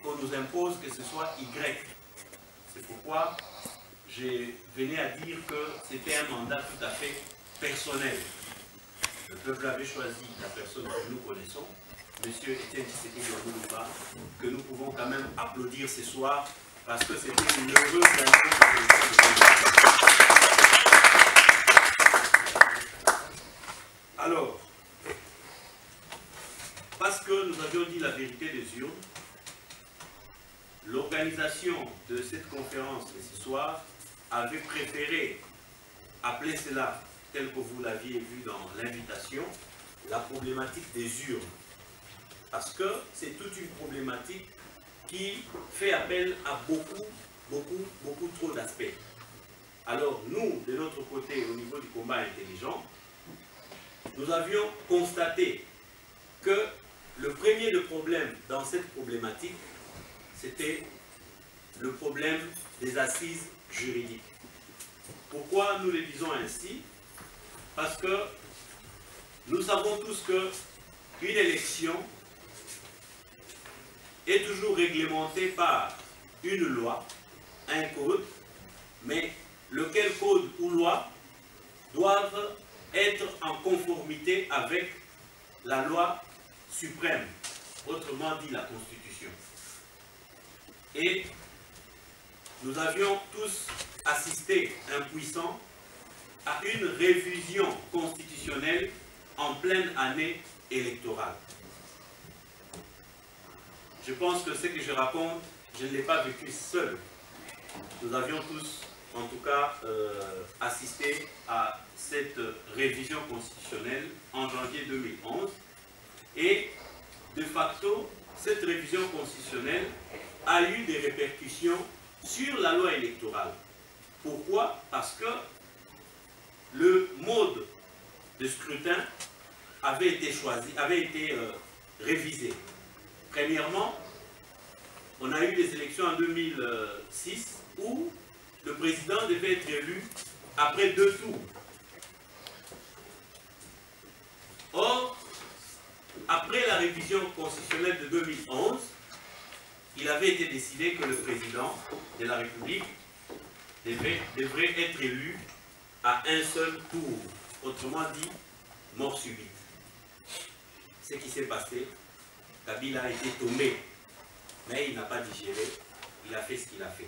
qu'on nous impose que ce soit Y. C'est pourquoi je venais à dire que c'était un mandat tout à fait personnel. Le peuple avait choisi la personne que nous connaissons, M. Étienne Tshisekedi Lumumba, que nous pouvons quand même applaudir ce soir parce que c'était une heureuse Alors, parce que nous avions dit la vérité des urnes, l'organisation de cette conférence de ce soir avait préféré appeler cela, tel que vous l'aviez vu dans l'invitation, la problématique des urnes. Parce que c'est toute une problématique qui fait appel à beaucoup trop d'aspects. Alors nous, de notre côté, au niveau du combat intelligent, nous avions constaté que le premier problème dans cette problématique, c'était le problème des assises juridiques. Pourquoi nous le disons ainsi? Parce que nous savons tous qu'une élection est toujours réglementée par une loi, un code, mais lequel code ou loi doivent être en conformité avec la loi suprême, autrement dit la Constitution. Et nous avions tous assisté, impuissants, à une révision constitutionnelle en pleine année électorale. Je pense que ce que je raconte, je ne l'ai pas vécu seul. Nous avions tous, en tout cas, assisté à cette révision constitutionnelle en janvier 2011. Et, de facto, cette révision constitutionnelle a eu des répercussions sur la loi électorale. Pourquoi? Parce que le mode de scrutin avait été choisi, avait été révisé. Premièrement, on a eu des élections en 2006 où le président devait être élu après 2 tours. Or, après la révision constitutionnelle de 2011, il avait été décidé que le président de la République devrait être élu à un seul tour, autrement dit, mort subite. Ce qui s'est passé, Kabila a été tombé, mais il n'a pas digéré, il a fait ce qu'il a fait.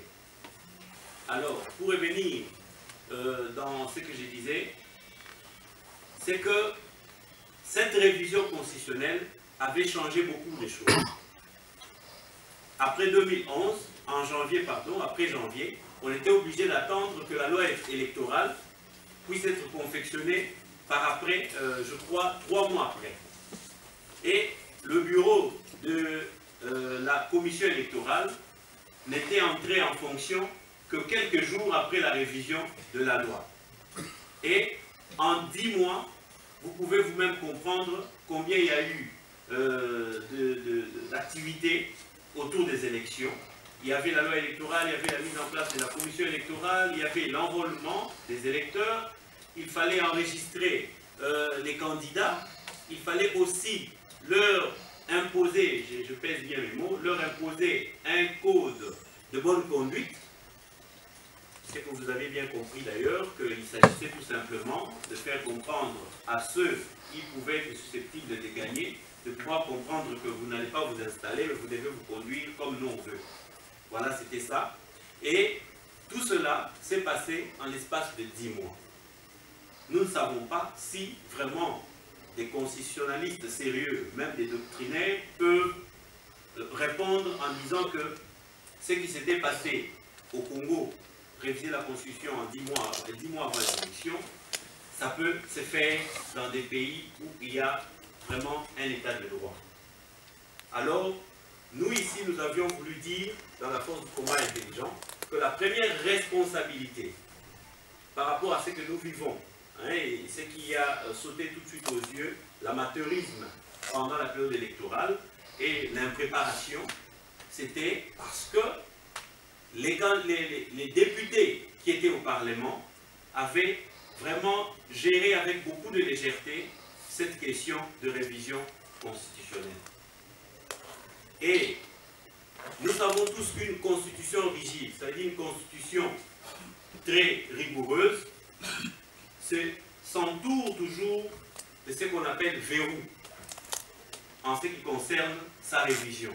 Alors, pour revenir dans ce que je disais, c'est que cette révision constitutionnelle avait changé beaucoup de choses. Après 2011, après janvier, on était obligé d'attendre que la loi électorale puisse être confectionnée par après, je crois, 3 mois après. Et le bureau de la commission électorale n'était entré en fonction que quelques jours après la révision de la loi. Et en 10 mois, vous pouvez vous-même comprendre combien il y a eu d'activités autour des élections. Il y avait la loi électorale, il y avait la mise en place de la commission électorale, il y avait l'enrôlement des électeurs, il fallait enregistrer les candidats, il fallait aussi leur imposer, je pèse bien mes mots, leur imposer un code de bonne conduite. C'est que vous avez bien compris d'ailleurs qu'il s'agissait tout simplement de faire comprendre à ceux qui pouvaient être susceptibles de gagner, de pouvoir comprendre que vous n'allez pas vous installer, mais vous devez vous conduire comme nous on veut. Voilà, c'était ça. Et tout cela s'est passé en l'espace de 10 mois. Nous ne savons pas si vraiment des constitutionnalistes sérieux, même des doctrinaires, peuvent répondre en disant que ce qui s'était passé au Congo, réviser la Constitution en 10 mois avant l'élection, ça peut se faire dans des pays où il y a vraiment un état de droit. Alors, nous ici, nous avions voulu dire, dans la force du combat intelligent, que la première responsabilité par rapport à ce que nous vivons, et ce qui a sauté tout de suite aux yeux, l'amateurisme pendant la période électorale et l'impréparation, c'était parce que les députés qui étaient au Parlement avaient vraiment géré avec beaucoup de légèreté cette question de révision constitutionnelle. Et Nous savons tous qu'une constitution rigide, c'est-à-dire une constitution très rigoureuse, s'entoure toujours de ce qu'on appelle verrou en ce qui concerne sa révision.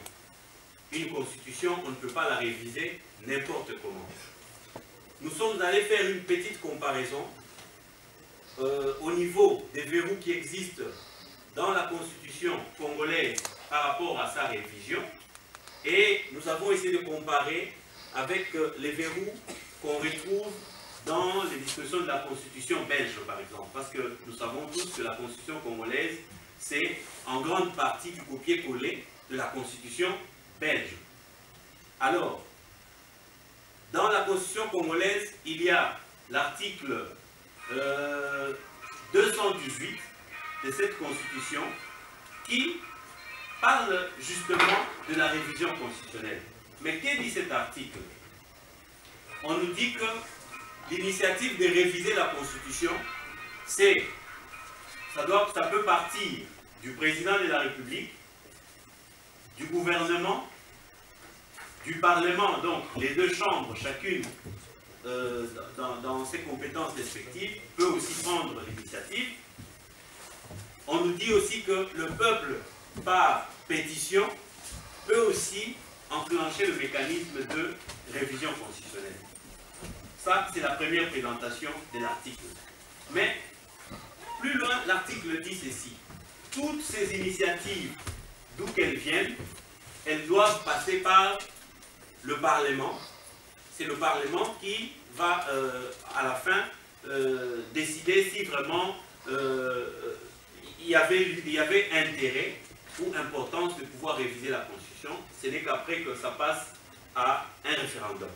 Une constitution, on ne peut pas la réviser n'importe comment. Nous sommes allés faire une petite comparaison au niveau des verrous qui existent dans la constitution congolaise par rapport à sa révision, et nous avons essayé de comparer avec les verrous qu'on retrouve dans les dispositions de la constitution belge, par exemple, parce que nous savons tous que la constitution congolaise, c'est en grande partie du copier-coller de la constitution belge. Alors, dans la constitution congolaise, il y a l'article 218 de cette constitution qui parle justement de la révision constitutionnelle. Mais qu'est dit cet article? On nous dit que l'initiative de réviser la constitution, ça peut partir du président de la République, du gouvernement, du Parlement, donc les deux chambres, chacune dans ses compétences respectives, peut aussi prendre l'initiative. On nous dit aussi que le peuple, par pétition, peut aussi enclencher le mécanisme de révision constitutionnelle. Ça, c'est la première présentation de l'article. Mais, plus loin, l'article dit ceci. Toutes ces initiatives, d'où qu'elles viennent, elles doivent passer par le Parlement. C'est le Parlement qui va, à la fin, décider si vraiment il y avait intérêt ou importance de pouvoir réviser la Constitution. Ce n'est qu'après que ça passe à un référendum.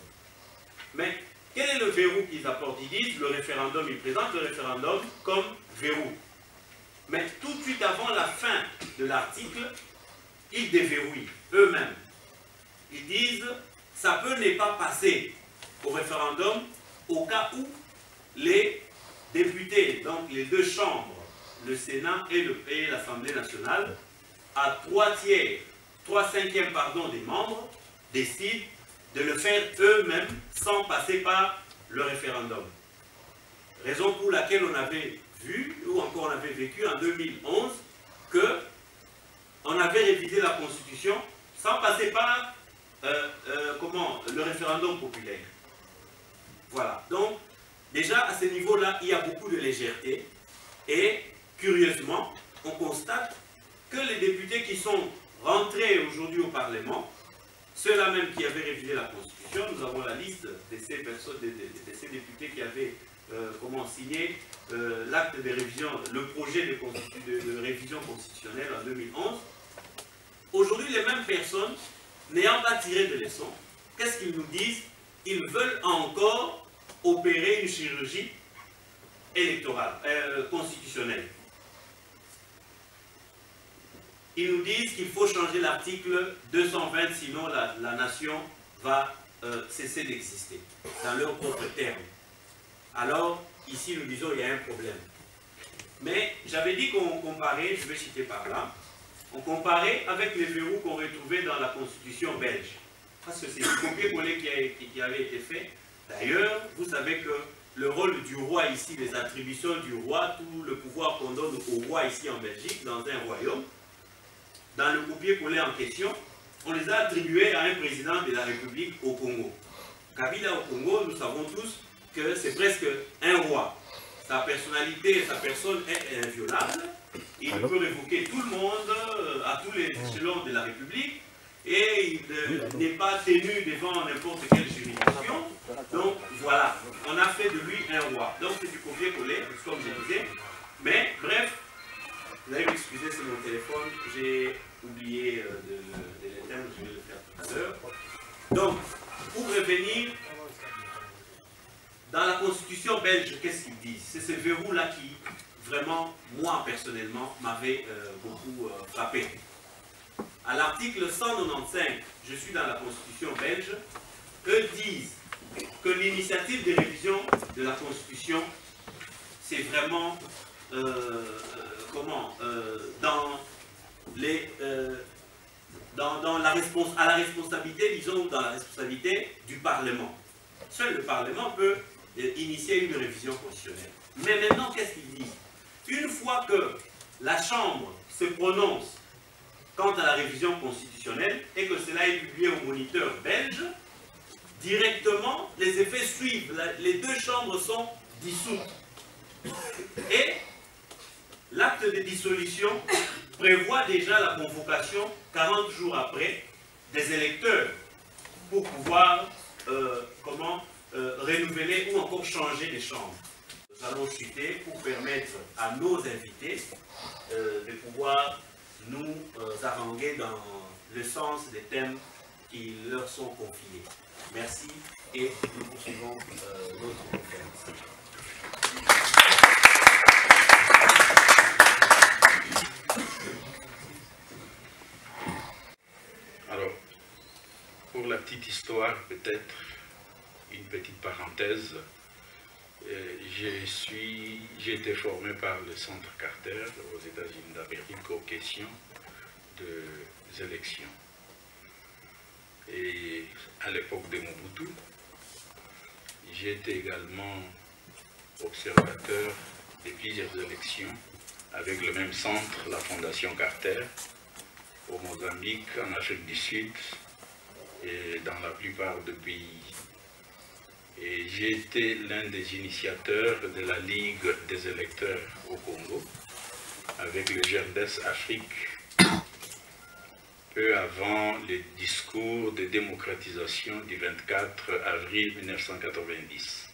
Mais quel est le verrou qu'ils apportent? Ils disent le référendum, ils présentent le référendum comme verrou. Mais tout de suite avant la fin de l'article, ils déverrouillent eux-mêmes. Ils disent ça peut ne pas passer au référendum au cas où les députés, donc les deux chambres, le Sénat et l'Assemblée nationale, à 3/5 des membres, décident de le faire eux-mêmes sans passer par le référendum. Raison pour laquelle on avait vu, ou encore on avait vécu en 2011, qu'on avait révisé la Constitution sans passer par le référendum populaire. Voilà. Donc, déjà à ce niveau-là, il y a beaucoup de légèreté. Et, curieusement, on constate que les députés qui sont rentrés aujourd'hui au Parlement, ceux-là même qui avaient révisé la Constitution, nous avons la liste de ces personnes, de ces députés qui avaient signé l'acte de révision, le projet de révision constitutionnelle en 2011. Aujourd'hui, les mêmes personnes, n'ayant pas tiré de leçons, qu'est-ce qu'ils nous disent? Ils veulent encore opérer une chirurgie électorale, constitutionnelle. Ils nous disent qu'il faut changer l'article 220, sinon la nation va cesser d'exister, dans leurs propres termes. Alors, ici, nous disons qu'il y a un problème. Mais j'avais dit qu'on comparait, je vais citer par là, on comparait avec les verrous qu'on retrouvait dans la Constitution belge. Parce que c'est du copier-coller qui avait été fait. D'ailleurs, vous savez que le rôle du roi ici, les attributions du roi, tout le pouvoir qu'on donne au roi ici en Belgique, dans un royaume, dans le copier-coller en question, on les a attribués à un président de la République au Congo. Kabila au Congo, nous savons tous que c'est presque un roi. Sa personnalité, sa personne est inviolable. Il peut révoquer tout le monde à tous les échelons de la République et il n'est pas tenu devant n'importe quelle juridiction. Donc voilà, on a fait de lui un roi. Donc c'est du copier-coller, comme je disais. Mais bref, vous allez m'excuser, c'est mon téléphone. J'ai oublié de l'éteindre, je vais le faire tout à l'heure. Donc, pour revenir, dans la Constitution belge, qu'est-ce qu'ils disent? C'est ce verrou-là qui, vraiment, moi personnellement, m'avait beaucoup frappé. À l'article 195, je suis dans la Constitution belge, eux disent que l'initiative de révision de la Constitution, c'est vraiment dans la à la responsabilité, disons, dans la responsabilité du Parlement. Seul le Parlement peut initier une révision constitutionnelle. Mais maintenant, qu'est-ce qu'il dit? Une fois que la Chambre se prononce quant à la révision constitutionnelle et que cela est publié au Moniteur belge, directement, les effets suivent. Les deux chambres sont dissoutes. Et l'acte de dissolution prévoit déjà la convocation 40 jours après des électeurs pour pouvoir renouveler ou encore changer les chambres. Nous allons chuter pour permettre à nos invités de pouvoir nous haranguer dans le sens des thèmes qui leur sont confiés. Merci et nous poursuivons notre conférence. Alors, pour la petite histoire, peut-être une petite parenthèse, j'ai été formé par le Centre Carter aux États-Unis d'Amérique aux questions des élections. Et à l'époque de Mobutu, j'ai été également observateur de plusieurs élections avec le même centre, la Fondation Carter, au Mozambique, en Afrique du Sud et dans la plupart des pays. Et j'ai été l'un des initiateurs de la Ligue des électeurs au Congo, avec le GERDES Afrique, peu avant le discours de démocratisation du 24 avril 1990.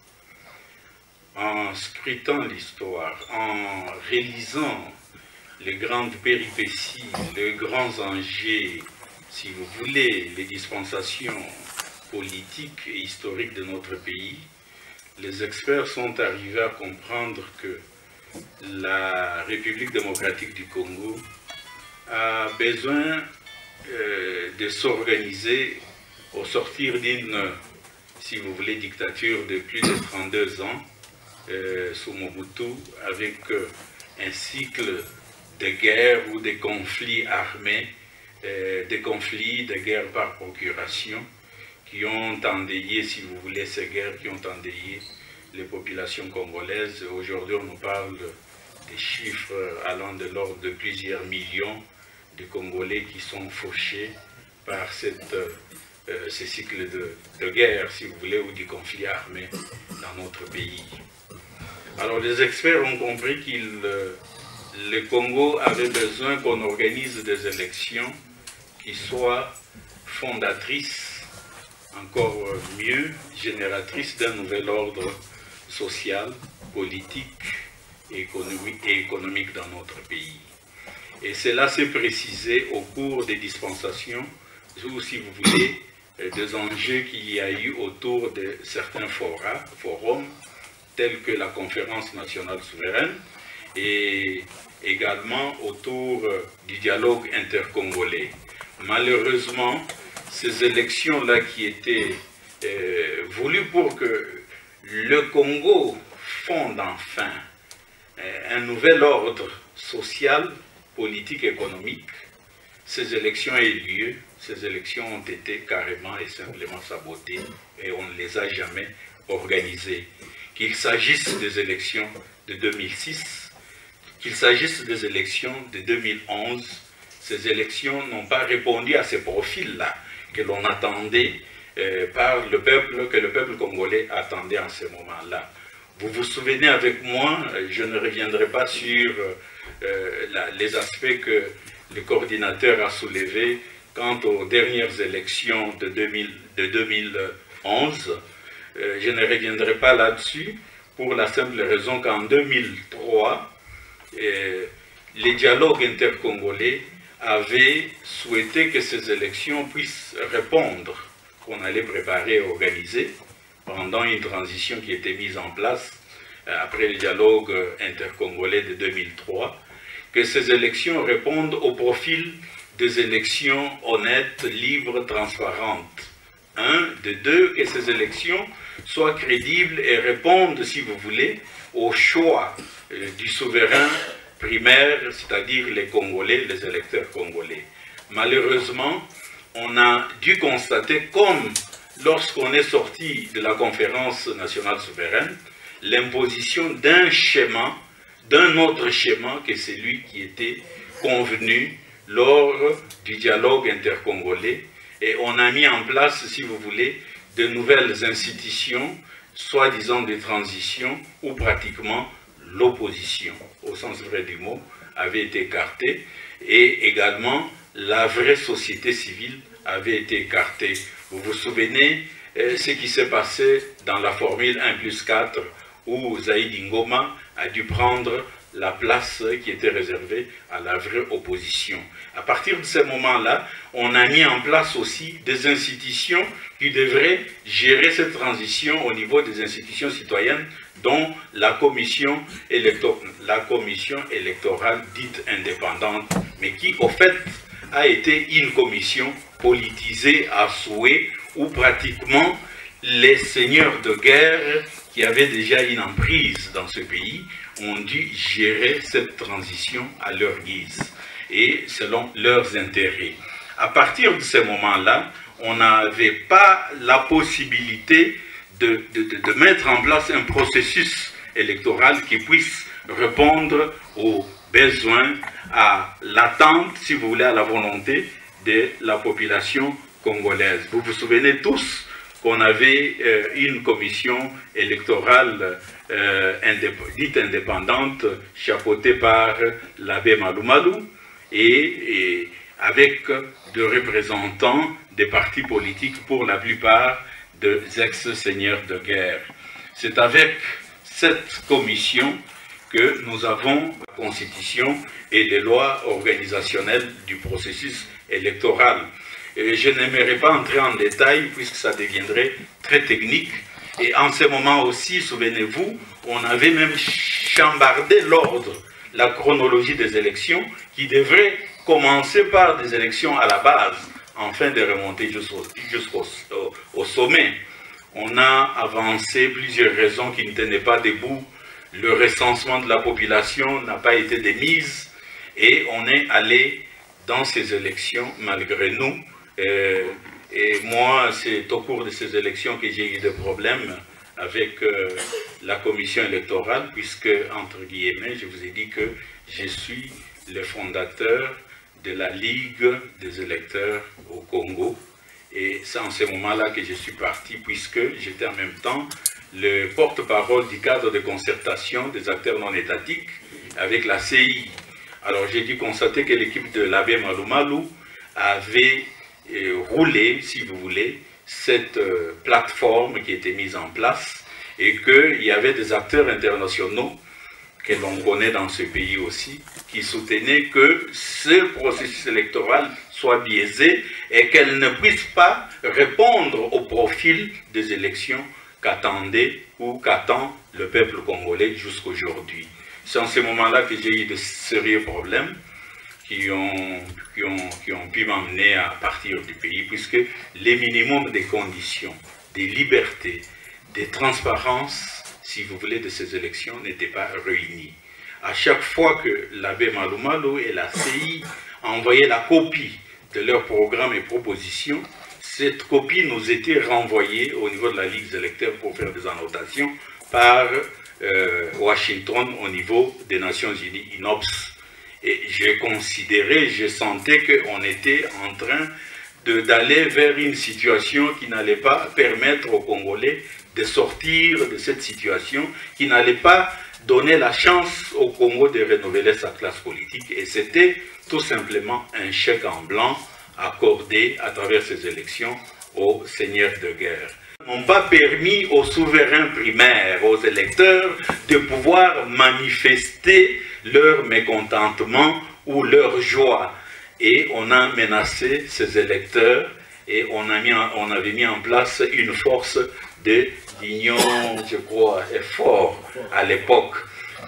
En scrutant l'histoire, en réalisant les grandes péripéties, les grands enjeux, si vous voulez, les dispensations politiques et historiques de notre pays, les experts sont arrivés à comprendre que la République démocratique du Congo a besoin de s'organiser au sortir d'une, si vous voulez, dictature de plus de 32 ans sous Mobutu, avec un cycle de guerre ou de conflits armés, de guerres par procuration, qui ont endeuillé, si vous voulez, ces guerres qui ont endeuillé les populations congolaises. Aujourd'hui, on nous parle des chiffres allant de l'ordre de plusieurs millions de Congolais qui sont fauchés par ce cycle de guerre, si vous voulez, ou du conflit armé dans notre pays. Alors, les experts ont compris que le Congo avait besoin qu'on organise des élections qui soient fondatrices, encore mieux, génératrices d'un nouvel ordre social, politique et économique dans notre pays. Et cela s'est précisé au cours des dispensations, ou si vous voulez, des enjeux qu'il y a eu autour de certains forums, tels que la Conférence nationale souveraine, et également autour du dialogue intercongolais. Malheureusement, ces élections-là qui étaient voulues pour que le Congo fonde enfin un nouvel ordre social, politique, économique, ces élections aient lieu, ces élections ont été carrément et simplement sabotées et on ne les a jamais organisées. Qu'il s'agisse des élections de 2006, qu'il s'agisse des élections de 2011, ces élections n'ont pas répondu à ces profils-là que l'on attendait par le peuple, que le peuple congolais attendait en ce moment-là. Vous vous souvenez avec moi, je ne reviendrai pas sur les aspects que le coordinateur a soulevés quant aux dernières élections de 2011. Je ne reviendrai pas là-dessus pour la simple raison qu'en 2003, les dialogues intercongolais avaient souhaité que ces élections puissent répondre, qu'on allait préparer et organiser pendant une transition qui était mise en place après le dialogue intercongolais de 2003, que ces élections répondent au profil des élections honnêtes, libres, transparentes. De deux, que ces élections soient crédibles et répondent, si vous voulez, au choix du souverain primaire, c'est-à-dire les Congolais, les électeurs congolais. Malheureusement, on a dû constater, comme lorsqu'on est sorti de la conférence nationale souveraine, l'imposition d'un schéma, d'un autre schéma que celui qui était convenu lors du dialogue intercongolais. Et on a mis en place, si vous voulez, de nouvelles institutions, soi-disant de transition, où pratiquement l'opposition, au sens vrai du mot, avait été écartée, et également la vraie société civile avait été écartée. Vous vous souvenez ce qui s'est passé dans la formule 1+4, où Zaïd Ngoma a dû prendre la place qui était réservée à la vraie opposition. À partir de ce moment-là, on a mis en place aussi des institutions qui devraient gérer cette transition au niveau des institutions citoyennes, dont la commission électorale dite indépendante, mais qui, au fait, a été une commission politisée à souhait, où pratiquement les seigneurs de guerre qui avaient déjà une emprise dans ce pays ont dû gérer cette transition à leur guise et selon leurs intérêts. À partir de ce moment-là, on n'avait pas la possibilité de mettre en place un processus électoral qui puisse répondre aux besoins, à l'attente, si vous voulez, à la volonté de la population congolaise. Vous vous souvenez tous qu'on avait une commission électorale dite indépendante, chapeautée par l'abbé Malou Malou, et avec des représentants des partis politiques, pour la plupart des ex-seigneurs de guerre. C'est avec cette commission que nous avons la Constitution et les lois organisationnelles du processus électoral. Et je n'aimerais pas entrer en détail puisque ça deviendrait très technique. Et en ce moment aussi, souvenez-vous, on avait même chambardé l'ordre, la chronologie des élections qui devrait commencer par des élections à la base, afin de remonter jusqu'au sommet. On a avancé plusieurs raisons qui ne tenaient pas debout. Le recensement de la population n'a pas été démise et on est allé dans ces élections malgré nous. Et moi, c'est au cours de ces élections que j'ai eu des problèmes avec la commission électorale, puisque, entre guillemets, je vous ai dit que je suis le fondateur de la Ligue des électeurs au Congo. Et c'est en ce moment-là que je suis parti, puisque j'étais en même temps le porte-parole du cadre de concertation des acteurs non étatiques avec la CI. Alors j'ai dû constater que l'équipe de l'abbé Malou Malou avait roulé, si vous voulez, cette plateforme qui était mise en place, et qu'il y avait des acteurs internationaux que l'on connaît dans ce pays aussi, qui soutenaient que ce processus électoral soit biaisé et qu'elle ne puisse pas répondre au profil des élections qu'attendait ou qu'attend le peuple congolais jusqu'aujourd'hui. C'est en ce moment-là que j'ai eu de sérieux problèmes qui ont pu m'amener à partir du pays, puisque les minimums des conditions, des libertés, des transparences, si vous voulez, de ces élections n'étaient pas réunis. À chaque fois que l'abbé Malou Malou et la CI envoyaient la copie de leurs programmes et propositions, cette copie nous était renvoyée au niveau de la Ligue des électeurs pour faire des annotations par Washington au niveau des Nations Unies, INOPS. Et j'ai considéré, je sentais qu'on était en train d'aller vers une situation qui n'allait pas permettre aux Congolais de sortir de cette situation, qui n'allait pas donner la chance au Congo de renouveler sa classe politique. Et c'était tout simplement un chèque en blanc accordé à travers ces élections aux seigneurs de guerre. N'ont pas permis aux souverains primaires, aux électeurs, de pouvoir manifester leur mécontentement ou leur joie. Et on a menacé ces électeurs et on avait mis en place une force d'union, je crois, fort à l'époque.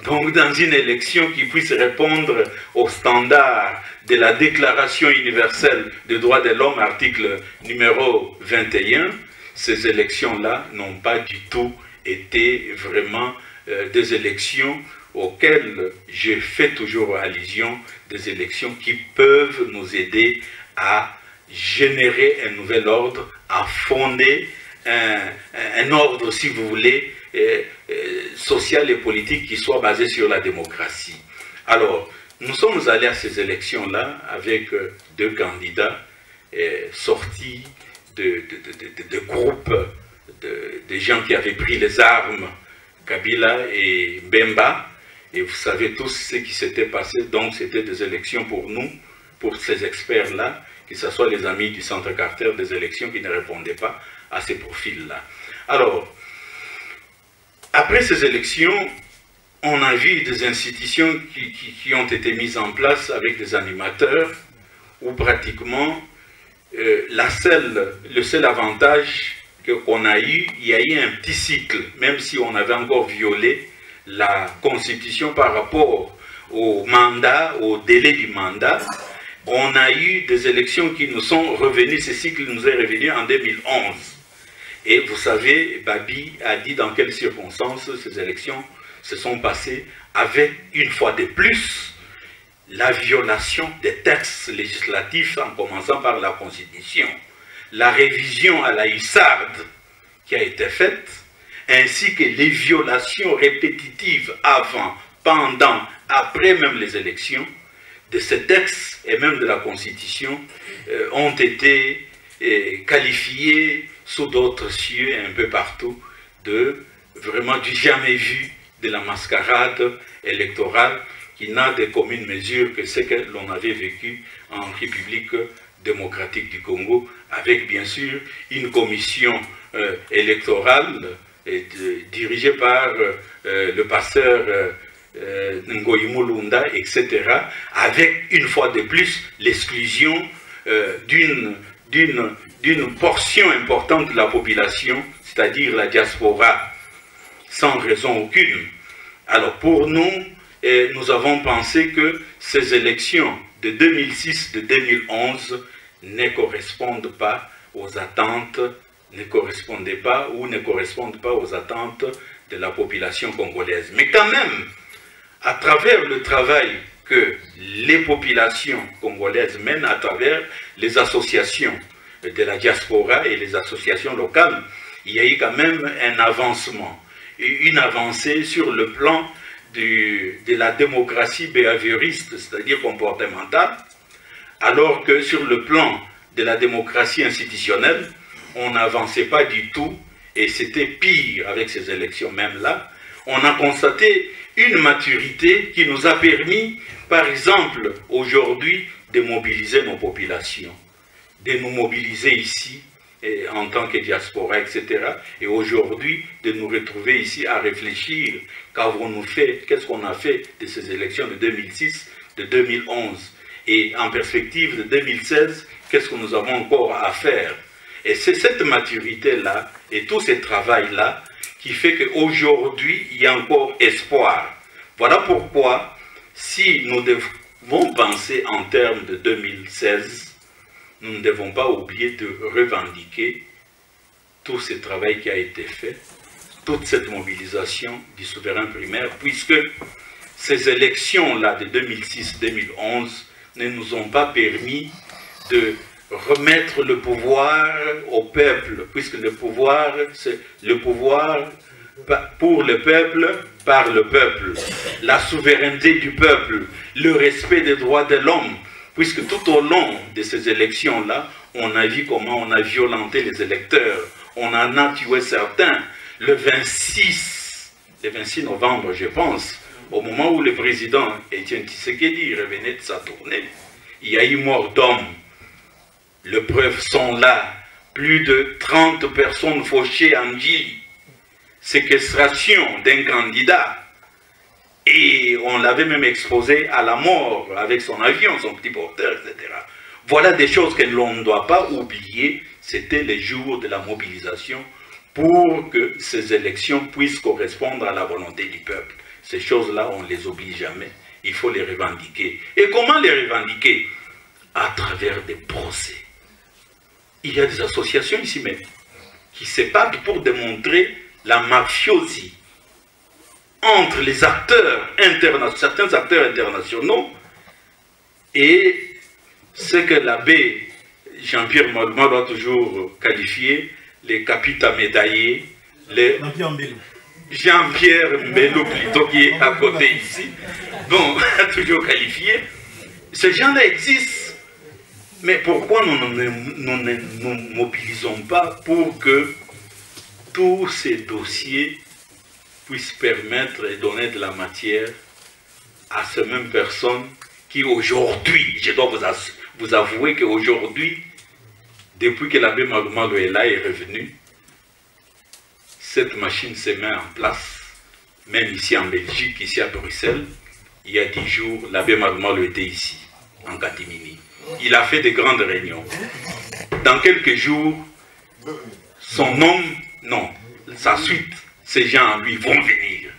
Donc dans une élection qui puisse répondre aux standards de la Déclaration universelle des droits de l'homme, article numéro 21, ces élections-là n'ont pas du tout été vraiment des élections auxquelles je fais toujours allusion, des élections qui peuvent nous aider à générer un nouvel ordre, à fonder un ordre, si vous voulez, social et politique qui soit basé sur la démocratie. Alors, nous sommes allés à ces élections-là avec deux candidats sortis de groupes de gens qui avaient pris les armes, Kabila et Bemba. Et vous savez tous ce qui s'était passé. Donc, c'était des élections pour nous, pour ces experts-là, que ce soit les amis du Centre Carter, des élections qui ne répondaient pas à ces profils-là. Alors, après ces élections, on a vu des institutions qui ont été mises en place avec des animateurs, où pratiquement le seul avantage qu'on a eu, il y a eu un petit cycle, même si on avait encore violé la Constitution par rapport au mandat, au délai du mandat. On a eu des élections qui nous sont revenues, ce cycle nous est revenu en 2011. Et vous savez, Babi a dit dans quelles circonstances ces élections se sont passées, avec une fois de plus la violation des textes législatifs, en commençant par la Constitution, la révision à la hussarde qui a été faite, ainsi que les violations répétitives avant, pendant, après même les élections, de ces textes et même de la Constitution ont été qualifiées sous d'autres cieux un peu partout de vraiment du jamais vu de la mascarade électorale qui n'a de commune mesure que ce que l'on avait vécu en République démocratique du Congo, avec bien sûr une commission électorale dirigée par le pasteur Ngoyi Mulunda, etc., avec une fois de plus l'exclusion d'une portion importante de la population, c'est-à-dire la diaspora, sans raison aucune. Alors pour nous, nous avons pensé que ces élections de 2006, de 2011 ne correspondent pas aux attentes, ne correspondaient pas ou ne correspondent pas aux attentes de la population congolaise. Mais quand même, à travers le travail que les populations congolaises mènent, à travers les associations de la diaspora et les associations locales, il y a eu quand même un avancement, une avancée sur le plan de la démocratie behavioriste, c'est-à-dire comportementale, alors que sur le plan de la démocratie institutionnelle, on n'avançait pas du tout, et c'était pire avec ces élections même-là. On a constaté une maturité qui nous a permis, par exemple, aujourd'hui, de mobiliser nos populations, de nous mobiliser ici, en tant que diaspora, etc. Et aujourd'hui, de nous retrouver ici à réfléchir, qu'avons-nous fait, qu'est-ce qu'on a fait de ces élections de 2006, de 2011, et en perspective de 2016, qu'est-ce que nous avons encore à faire. Et c'est cette maturité-là, et tout ce travail-là, qui fait qu'aujourd'hui, il y a encore espoir. Voilà pourquoi, si nous devons penser en termes de 2016, nous ne devons pas oublier de revendiquer tout ce travail qui a été fait, toute cette mobilisation du souverain primaire, puisque ces élections-là de 2006-2011 ne nous ont pas permis de remettre le pouvoir au peuple, puisque le pouvoir, c'est le pouvoir pour le peuple, par le peuple, la souveraineté du peuple, le respect des droits de l'homme, puisque tout au long de ces élections-là, on a vu comment on a violenté les électeurs, on en a tué certains. Le 26 novembre, je pense, au moment où le président Étienne Tshisekedi revenait de sa tournée, il y a eu mort d'hommes. Les preuves sont là. Plus de 30 personnes fauchées en Djili. Séquestration d'un candidat. Et on l'avait même exposé à la mort avec son avion, son petit porteur, etc. Voilà des choses que l'on ne doit pas oublier. C'était les jours de la mobilisation pour que ces élections puissent correspondre à la volonté du peuple. Ces choses-là, on ne les oublie jamais. Il faut les revendiquer. Et comment les revendiquer? À travers des procès. Il y a des associations ici même qui se battent pour démontrer la mafiosie entre les acteurs internationaux, certains acteurs internationaux, et ce que l'abbé Jean-Pierre Maluma doit toujours qualifier les capitans médaillés, les Jean-Pierre Mbello plutôt qui est à côté ici, bon, a toujours qualifié. Ces gens-là existent, mais pourquoi nous ne nous mobilisons pas pour que tous ces dossiers puissent permettre et donner de la matière à ces mêmes personnes qui aujourd'hui, je dois vous avouer qu'aujourd'hui, depuis que l'abbé Maluma Loela est revenu, cette machine se met en place, même ici en Belgique, ici à Bruxelles. Il y a 10 jours, l'abbé Maluma Loela était ici, en catimini. Il a fait de grandes réunions. Dans quelques jours, son homme, non, sa suite, ces gens, lui, vont venir.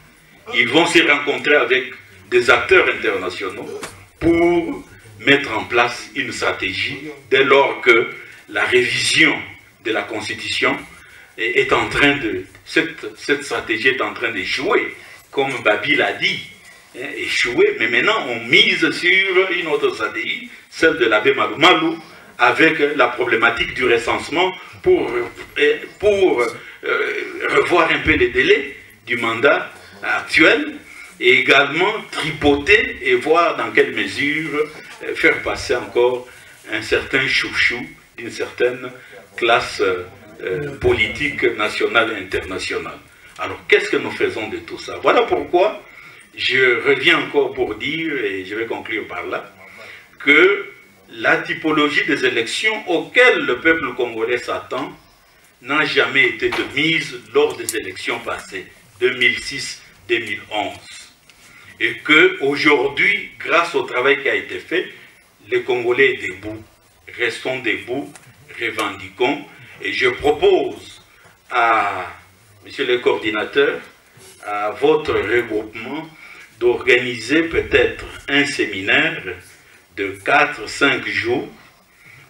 Ils vont se rencontrer avec des acteurs internationaux pour mettre en place une stratégie dès lors que la révision de la Constitution est en train de... Cette stratégie est en train d'échouer, comme Babi l'a dit, échouer, mais maintenant on mise sur une autre stratégie, celle de l'abbé Malou, avec la problématique du recensement pour revoir un peu les délais du mandat actuel et également tripoter et voir dans quelle mesure faire passer encore un certain chouchou d'une certaine classe politique nationale et internationale. Alors, qu'est-ce que nous faisons de tout ça? Voilà pourquoi je reviens encore pour dire, et je vais conclure par là, que la typologie des élections auxquelles le peuple congolais s'attend n'a jamais été de mise lors des élections passées, 2006-2011. Et qu'aujourd'hui, grâce au travail qui a été fait, les Congolais sont debout, restons debout, revendiquons. Et je propose à monsieur le coordinateur, à votre regroupement, d'organiser peut-être un séminaire de 4-5 jours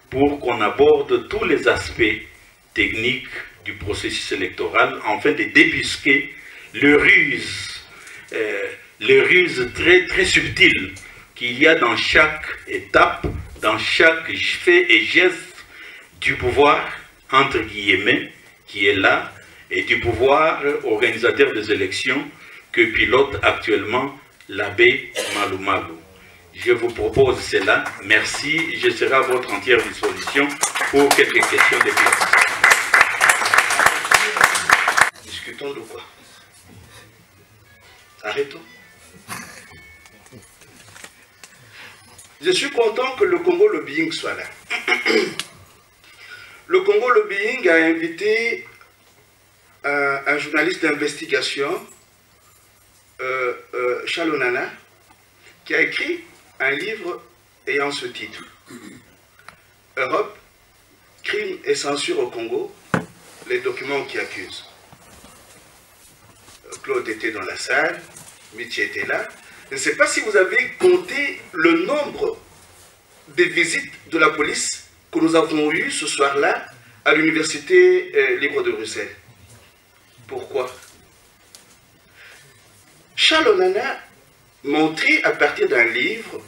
pour qu'on aborde tous les aspects techniques du processus électoral, afin de débusquer les ruses très, très subtiles qu'il y a dans chaque étape, dans chaque fait et geste du pouvoir, entre guillemets, qui est là, et du pouvoir organisateur des élections que pilote actuellement l'abbé Malou Malou. Je vous propose cela. Merci. Je serai à votre entière disposition pour quelques questions de questions. Discutons de quoi? Arrêtons. Je suis content que le Congo Lobbying soit là. Le Congo Lobbying a invité un journaliste d'investigation, Chalonana, qui a écrit un livre ayant ce titre: Europe, crime et censure au Congo, les documents qui accusent. Claude était dans la salle, Michi était là. Je ne sais pas si vous avez compté le nombre de visites de la police que nous avons eues ce soir-là à l'Université libre de Bruxelles. Pourquoi? Chalonana montrait à partir d'un livre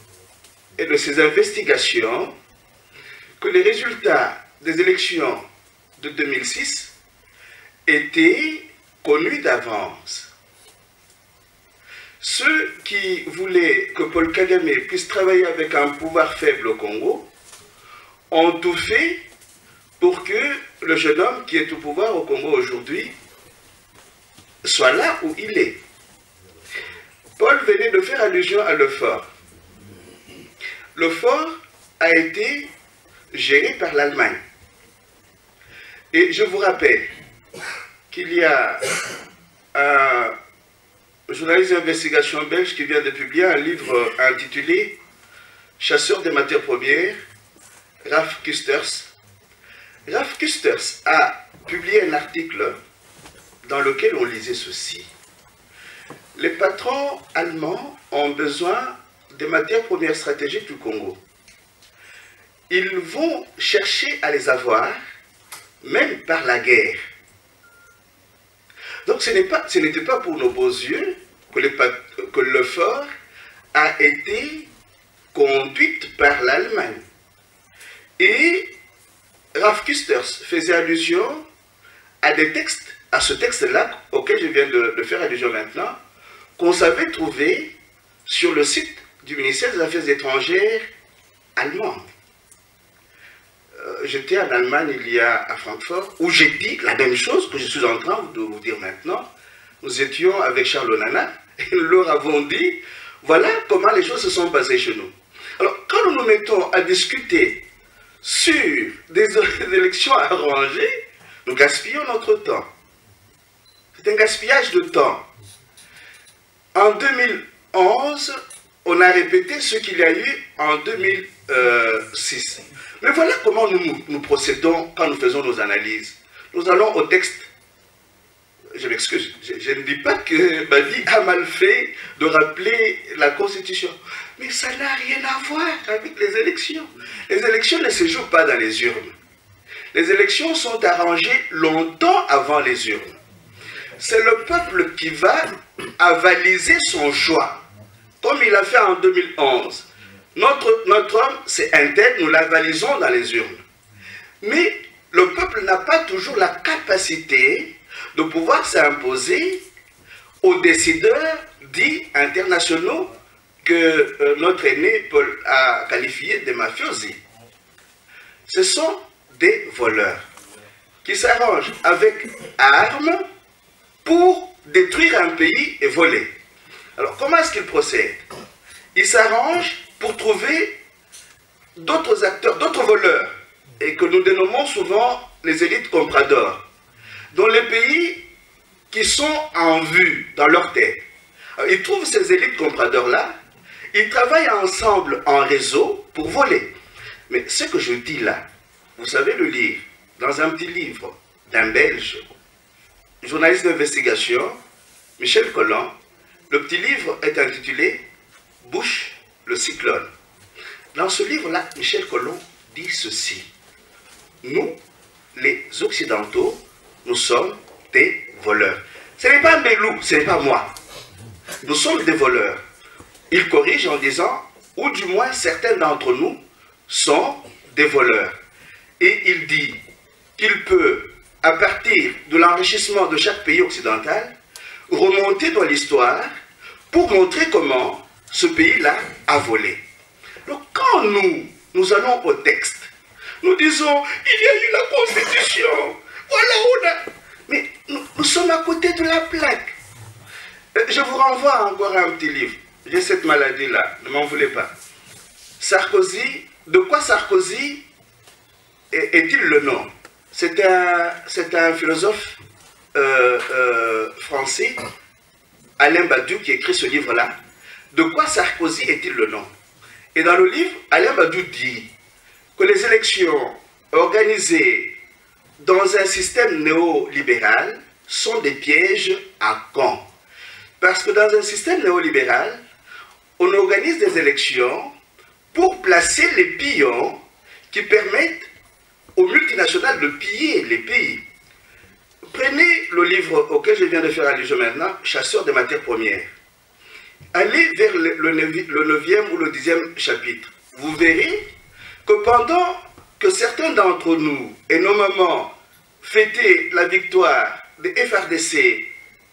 et de ses investigations que les résultats des élections de 2006 étaient connus d'avance. Ceux qui voulaient que Paul Kagame puisse travailler avec un pouvoir faible au Congo ont tout fait pour que le jeune homme qui est au pouvoir au Congo aujourd'hui soit là où il est. Paul venait de faire allusion à Lefort. Lefort a été géré par l'Allemagne. Et je vous rappelle qu'il y a un journaliste d'investigation belge qui vient de publier un livre intitulé « Chasseur des matières premières », Ralf Kusters. Ralf Kusters a publié un article dans lequel on lisait ceci: les patrons allemands ont besoin des matières premières stratégiques du Congo. Ils vont chercher à les avoir, même par la guerre. Donc ce n'était pas pour nos beaux yeux que Lefort a été conduite par l'Allemagne. Et Graf Kusters faisait allusion à des textes, à ce texte-là, auquel je viens de faire allusion maintenant, qu'on savait trouver sur le site du ministère des Affaires étrangères allemand. J'étais en Allemagne à Francfort, où j'ai dit la même chose que je suis en train de vous dire maintenant. Nous étions avec Charles Onana, et nous leur avons dit, voilà comment les choses se sont passées chez nous. Alors, quand nous nous mettons à discuter sur des élections arrangées, nous gaspillons notre temps. C'est un gaspillage de temps. En 2011, on a répété ce qu'il y a eu en 2006. Mais voilà comment nous procédons quand nous faisons nos analyses. Nous allons au texte. Je m'excuse, je ne dis pas que Badi a mal fait de rappeler la Constitution. Mais ça n'a rien à voir avec les élections. Les élections ne se jouent pas dans les urnes. Les élections sont arrangées longtemps avant les urnes. C'est le peuple qui va avaliser son choix, comme il a fait en 2011. Notre homme, c'est un tel, nous l'avalisons dans les urnes. Mais le peuple n'a pas toujours la capacité de pouvoir s'imposer aux décideurs dits internationaux que notre aîné Paul a qualifiés de mafiosi. Ce sont des voleurs qui s'arrangent avec armes pour détruire un pays et voler. Alors comment est-ce qu'ils procèdent? Ils s'arrangent pour trouver d'autres acteurs, d'autres voleurs, et que nous dénommons souvent les élites compradors, dans les pays qui sont en vue dans leur tête. Alors, ils trouvent ces élites compradeurs-là, ils travaillent ensemble en réseau pour voler. Mais ce que je dis là, vous savez le lire dans un petit livre d'un Belge, journaliste d'investigation, Michel Collomb. Le petit livre est intitulé « Bush, le cyclone ». Dans ce livre-là, Michel Collomb dit ceci. Nous, les Occidentaux, nous sommes des voleurs. Ce n'est pas Melou, ce n'est pas moi. Nous sommes des voleurs. Il corrige en disant, ou du moins certains d'entre nous sont des voleurs. Et il dit qu'il peut, à partir de l'enrichissement de chaque pays occidental, remonter dans l'histoire pour montrer comment ce pays-là a volé. Donc quand nous allons au texte, nous disons, il y a eu la Constitution, voilà on a... Mais nous sommes à côté de la plaque. Je vous renvoie encore à un petit livre. J'ai cette maladie-là, ne m'en voulez pas. Sarkozy, de quoi Sarkozy est-il le nom? C'est un philosophe français, Alain Badiou, qui écrit ce livre-là. De quoi Sarkozy est-il le nom? Et dans le livre, Alain Badiou dit que les élections organisées dans un système néolibéral sont des pièges à camp. Parce que dans un système néolibéral, on organise des élections pour placer les pions qui permettent aux multinationales de piller les pays. Prenez le livre auquel je viens de faire allusion maintenant, Chasseurs des matières premières. Allez vers le 9e ou le 10e chapitre. Vous verrez que pendant que certains d'entre nous, et nos mamans, fêtaient la victoire des FRDC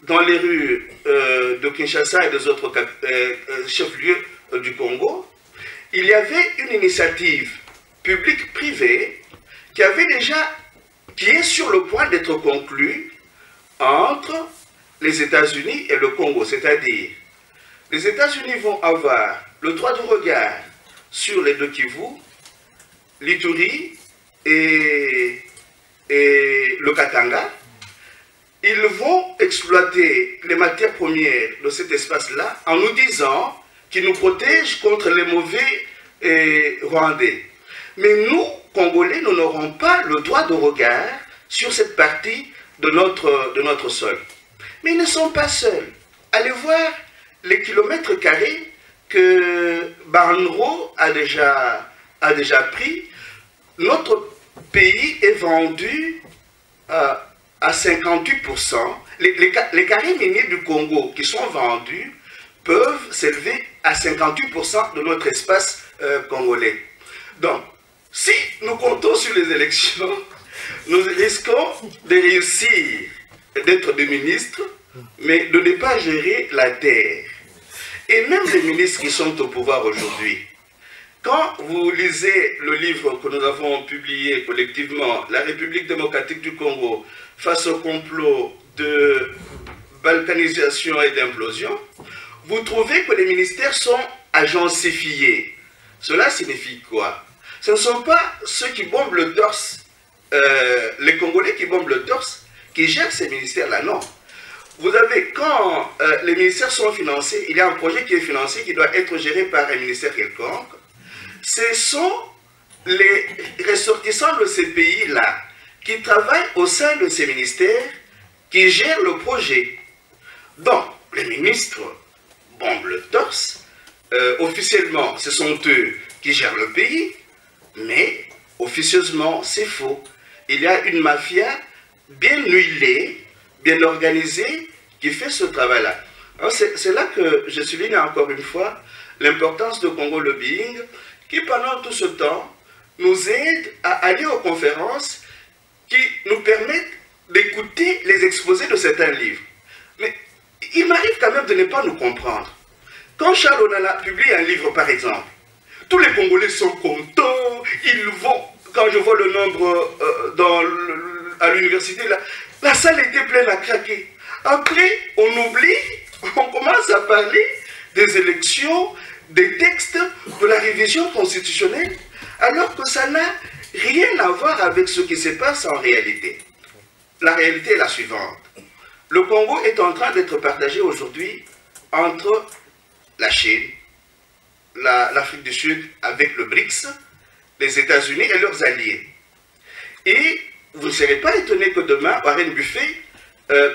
dans les rues de Kinshasa et des autres chefs-lieux du Congo, il y avait une initiative publique-privée qui est sur le point d'être conclue entre les États-Unis et le Congo. C'est-à-dire, les États-Unis vont avoir le droit de regard sur les deux Kivu, l'Ituri et le Katanga. Ils vont exploiter les matières premières de cet espace-là en nous disant qu'ils nous protègent contre les mauvais Rwandais. Mais nous, Congolais, nous n'aurons pas le droit de regard sur cette partie de notre sol. Mais ils ne sont pas seuls. Allez voir les kilomètres carrés que Barnro a déjà pris. Notre pays est vendu à 58%. Les carrés miniers du Congo qui sont vendus peuvent s'élever à 58% de notre espace congolais. Donc, Si nous comptons sur les élections, nous risquons de réussir d'être des ministres, mais de ne pas gérer la terre. Et même les ministres qui sont au pouvoir aujourd'hui, quand vous lisez le livre que nous avons publié collectivement, La République démocratique du Congo, face au complot de balkanisation et d'implosion, vous trouvez que les ministères sont agencifiés. Cela signifie quoi? Ce ne sont pas ceux qui bombent le torse, les Congolais qui bombent le torse, qui gèrent ces ministères-là, non. Vous avez, quand les ministères sont financés, il y a un projet qui est financé, qui doit être géré par un ministère quelconque. Ce sont les ressortissants de ces pays-là qui travaillent au sein de ces ministères, qui gèrent le projet. Donc, les ministres bombent le torse. Officiellement, ce sont eux qui gèrent le pays, mais officieusement, c'est faux. Il y a une mafia bien huilée, bien organisée, qui fait ce travail-là. C'est là que je souligne encore une fois l'importance de Congo Lobbying, qui pendant tout ce temps nous aide à aller aux conférences qui nous permettent d'écouter les exposés de certains livres. Mais il m'arrive quand même de ne pas nous comprendre. Quand Charles Onana publie un livre, par exemple, tous les Congolais sont contents, ils vont, quand je vois le nombre à l'université, la salle était pleine à craquer. Après, on oublie, on commence à parler des élections, des textes, de la révision constitutionnelle, alors que ça n'a rien à voir avec ce qui se passe en réalité. La réalité est la suivante. Le Congo est en train d'être partagé aujourd'hui entre la Chine, l'Afrique du Sud avec le BRICS, les États-Unis et leurs alliés. Et vous ne serez pas étonné que demain, Warren Buffett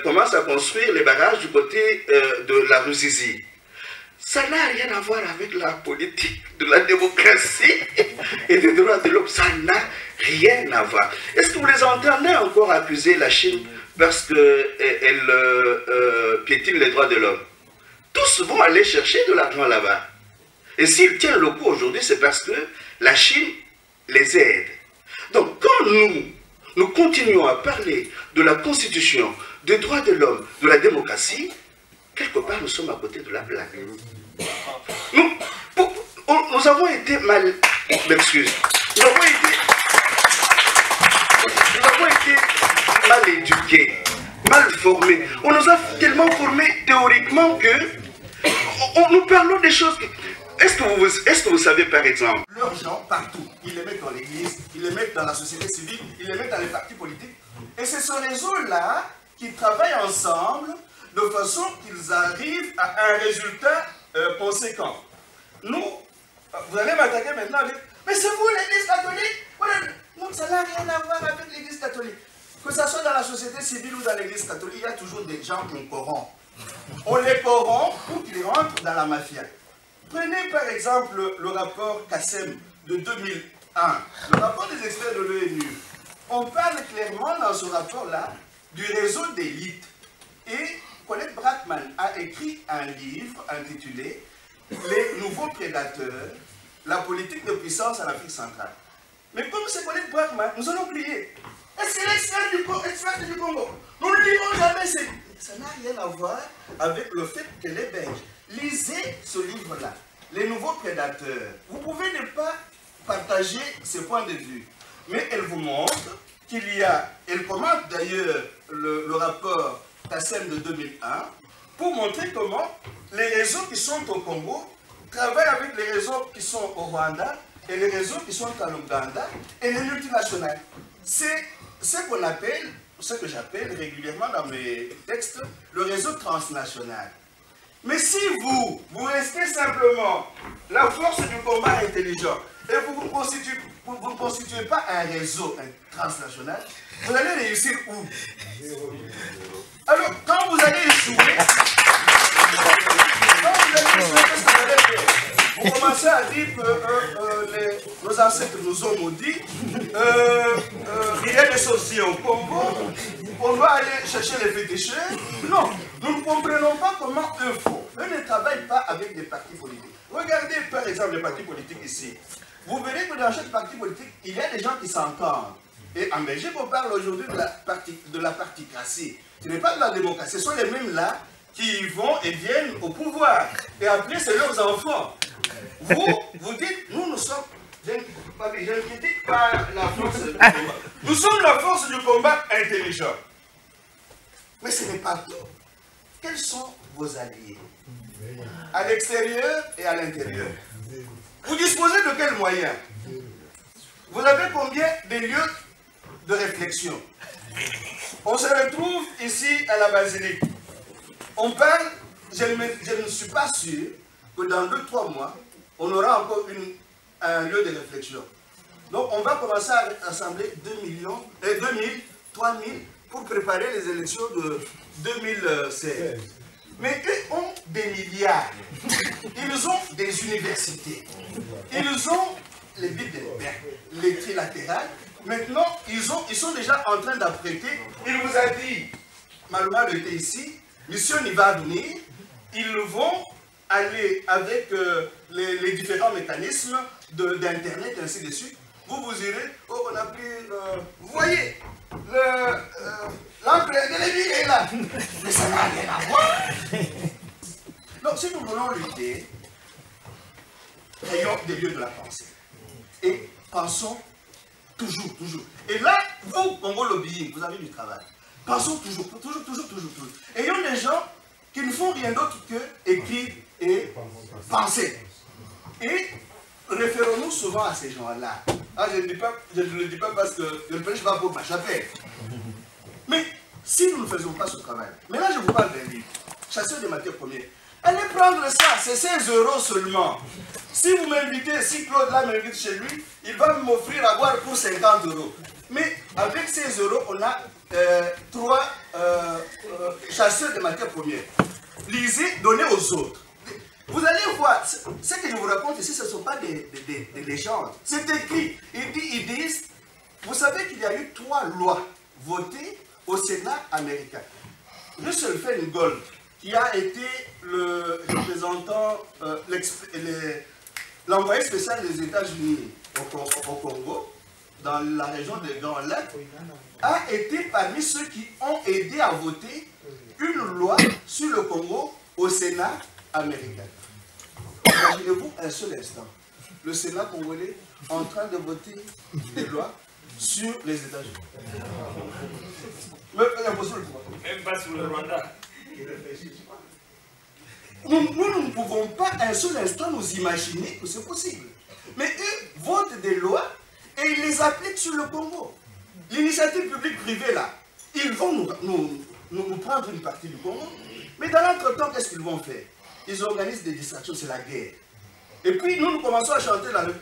commence à construire les barrages du côté de la Russie. Ça n'a rien à voir avec la politique de la démocratie et des droits de l'homme. Ça n'a rien à voir. Est-ce que vous les entendez encore accuser la Chine parce qu'elle piétine les droits de l'homme? Tous vont aller chercher de l'argent là-bas. Et s'ils tiennent le coup aujourd'hui, c'est parce que la Chine les aide. Donc quand nous continuons à parler de la Constitution, des droits de l'homme, de la démocratie, quelque part nous sommes à côté de la plaque. Nous avons été mal... M'excuse. Nous avons été mal éduqués, mal formés. On nous a tellement formés théoriquement que nous parlons des choses... Est-ce que vous savez, par exemple... Leurs gens, partout, ils les mettent dans l'église, ils les mettent dans la société civile, ils les mettent dans les partis politiques. Et c'est ce réseau-là qui travaille ensemble de façon qu'ils arrivent à un résultat conséquent. Nous, vous allez m'attaquer maintenant avec... Mais c'est vous l'église catholique? Non, ça n'a rien à voir avec l'église catholique. Que ce soit dans la société civile ou dans l'église catholique, il y a toujours des gens qu'on corrompt. On les corrompt pour qu'ils rentrent dans la mafia. Prenez par exemple le rapport Kassem de 2001, le rapport des experts de l'ONU. On parle clairement dans ce rapport-là du réseau d'élite. Et Colette Brackman a écrit un livre intitulé « Les nouveaux prédateurs, la politique de puissance en Afrique centrale ». Mais comme c'est Colette Brackman, nous allons plier. Est-ce qu'elle est experte du Congo? Nous ne dirons jamais. Ça n'a rien à voir avec le fait qu'elle est belge. Lisez ce livre-là, Les nouveaux prédateurs. Vous pouvez ne pas partager ce point de vue, mais elle vous montre qu'il y a, elle commente d'ailleurs le rapport Kassem de 2001, pour montrer comment les réseaux qui sont au Congo travaillent avec les réseaux qui sont au Rwanda et les réseaux qui sont en Ouganda et les multinationales. C'est ce qu'on appelle, ce que j'appelle régulièrement dans mes textes, le réseau transnational. Mais si vous restez simplement la force du combat intelligent et vous ne constituez pas un réseau transnational, vous allez réussir où? Alors, quand vous allez échouer, qu'est-ce que vous allez faire? Vous commencez à dire que nos ancêtres nous ont maudits, il y a des sorciers au Congo, on doit aller chercher les féticheurs. Non, nous ne comprenons pas comment eux font. Eux ne travaillent pas avec des partis politiques. Regardez par exemple les partis politiques ici. vous verrez que dans chaque parti politique, il y a des gens qui s'entendent. Et en Belgique, on parle aujourd'hui de la particratie. Ce n'est pas de la démocratie, ce sont les mêmes là qui vont et viennent au pouvoir. Et après, c'est leurs enfants. Vous dites, nous sommes... Je ne critique pas la force du combat. Nous sommes la force du combat intelligent. Mais ce n'est pas tout. Quels sont vos alliés? À l'extérieur et à l'intérieur. Vous disposez de quels moyens? Vous avez combien de lieux de réflexion? On se retrouve ici à la basilique. On parle, je ne suis pas sûr que dans 2-3 mois, on aura encore un lieu de réflexion. Donc on va commencer à rassembler 2 000, 3 000 pour préparer les élections de 2016. Mais eux ont des milliards. Ils ont des universités. Ils ont les Bilderberg, les trilatérales. Maintenant, ils sont déjà en train d'apprêter. Il vous a dit, Maluma était ici, Mission il va venir. Ils vont aller avec les différents mécanismes d'Internet et ainsi de suite. Vous irez, oh, on a pris, vous voyez, l'encre de Lévi est là. Mais ça n'a rien à voir. Donc, si nous voulons lutter, ayons des lieux de la pensée. Et pensons toujours. Et là, vous, Congo Lobbying, vous avez du travail. Pensons toujours. Ayons des gens qui ne font rien d'autre que écrire et penser. Et référons-nous souvent à ces gens-là. Ah, je ne le dis pas parce que je ne prêche pas pour ma chapelle. Mais si nous ne faisons pas ce travail, maintenant je vous parle d'un livre, Chasseur des matières premières. Allez prendre ça, c'est 16 € seulement. Si vous m'invitez, si Claude là m'invite chez lui, il va m'offrir à boire pour 50 €. Mais avec 16 €, on a 3 chasseurs de matières premières. Lisez, donnez aux autres. Vous allez voir, ce que je vous raconte ici, ce ne sont pas des légendes. C'est écrit. Ils disent, vous savez qu'il y a eu 3 lois votées au Sénat américain. Russell Feingold, qui a été le représentant, l'envoyé spécial des États-Unis au Congo, dans la région des Grands Lacs, a été parmi ceux qui ont aidé à voter une loi sur le Congo au Sénat américain. Imaginez-vous un seul instant, le Sénat congolais en train de voter des lois sur les États-Unis. Même pas sur le Rwanda. Nous ne pouvons pas un seul instant nous imaginer que c'est possible. Mais eux votent des lois et ils les appliquent sur le Congo. L'initiative publique-privée là, ils vont nous prendre une partie du Congo. Mais dans l'entretemps, qu'est-ce qu'ils vont faire? Ils organisent des distractions, c'est la guerre. Et puis nous commençons à chanter la... Mais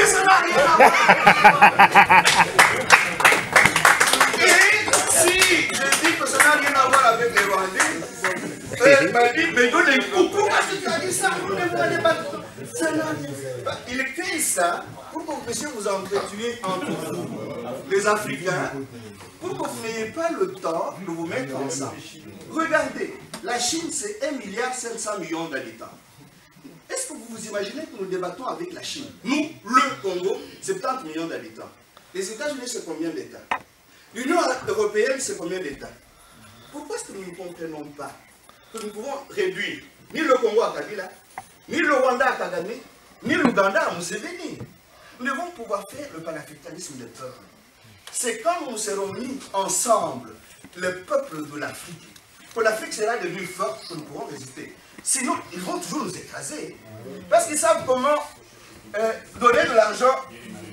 ça n'a rien à voir. Et si je dis que ça n'a rien à voir avec les Rwandais, il m'a dit, mais donnez pourquoi tu as dit ça? Il écrit ça pour que vous puissiez vous entretuer entre vous, les Africains, pour que vous n'ayez pas le temps de vous mettre ensemble. Regardez, la Chine, c'est 1,5 milliard d'habitants. Est-ce que vous vous imaginez que nous débattons avec la Chine? Nous, le Congo, 70 millions d'habitants. Les États-Unis, c'est combien d'États? L'Union européenne, c'est combien d'États? Pourquoi est-ce que nous ne comprenons pas que nous pouvons réduire ni le Congo à Kabila, ni le Rwanda à Kagame, ni l'Ouganda à Museveni? Nous devons pouvoir faire le panafricanisme des peuples. C'est quand nous serons mis ensemble, les peuples de l'Afrique, que l'Afrique sera devenue forte, que nous pourrons résister. Sinon, ils vont toujours nous écraser. Parce qu'ils savent comment donner de l'argent.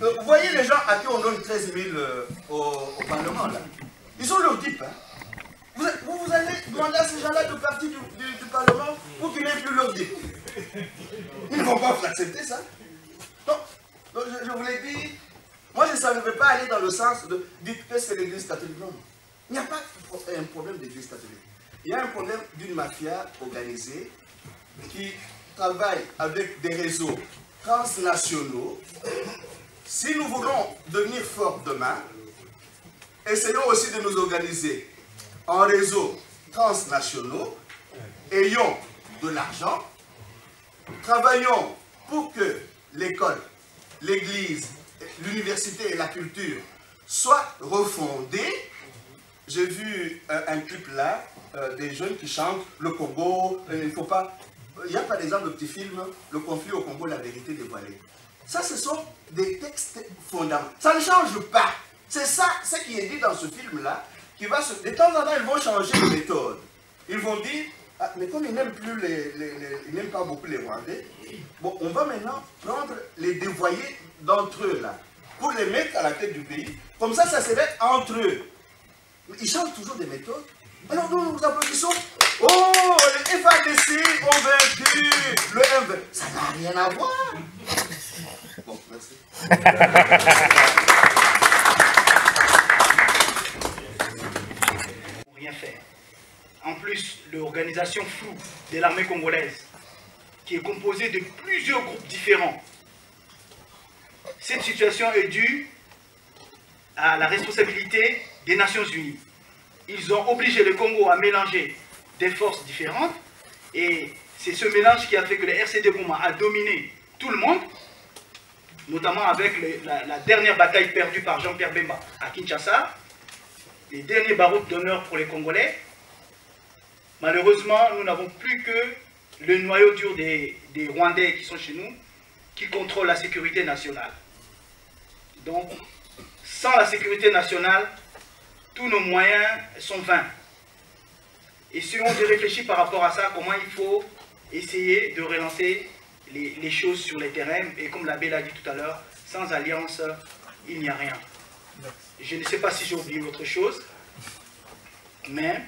Vous voyez les gens à qui on donne 13 000 au Parlement, là. Ils ont leur type. Hein. Vous allez demander à ces gens-là de partir du Parlement pour qu'ils n'aient plus leur type. Ils ne vont pas accepter ça. Donc je vous l'ai dit, moi je ne savais pas aller dans le sens de dire que c'est l'église catholique. Non, il n'y a pas un problème d'église catholique. Il y a un problème d'une mafia organisée qui travaille avec des réseaux transnationaux. Si nous voulons devenir forts demain, essayons aussi de nous organiser en réseaux transnationaux, ayons de l'argent travaillons pour que l'école, l'église, l'université et la culture soient refondées. J'ai vu un clip là, des jeunes qui chantent le Congo, il ne faut pas... Il y a par exemple le petit film, le conflit au Congo, la vérité dévoilée. Ça, ce sont des textes fondamentaux. Ça ne change pas. C'est ça, ce qui est dit dans ce film-là, qui va se... De temps en temps, ils vont changer de méthode. Ils vont dire, ah, mais comme ils n'aiment plus ils n'aiment pas beaucoup les Rwandais, bon, on va maintenant prendre les dévoyés d'entre eux là, pour les mettre à la tête du pays. Comme ça serait entre eux. Ils changent toujours des méthodes. Alors nous, nous applaudissons. Oh, les FADC ont vaincu le M20. Ça n'a rien à voir. Bon, merci. Rien faire. En plus, l'organisation floue de l'armée congolaise, qui est composée de plusieurs groupes différents. Cette situation est due à la responsabilité des Nations Unies. Ils ont obligé le Congo à mélanger des forces différentes et c'est ce mélange qui a fait que le RCD Goma a dominé tout le monde, notamment avec la dernière bataille perdue par Jean-Pierre Bemba à Kinshasa, les derniers barouds d'honneur pour les Congolais. Malheureusement, nous n'avons plus que le noyau dur des Rwandais qui sont chez nous, qui contrôlent la sécurité nationale. Donc, sans la sécurité nationale, tous nos moyens sont vains. Et si on réfléchit par rapport à ça, comment il faut essayer de relancer les choses sur les terrains, et comme l'abbé l'a dit tout à l'heure, sans alliance, il n'y a rien. Je ne sais pas si j'ai oublié autre chose, mais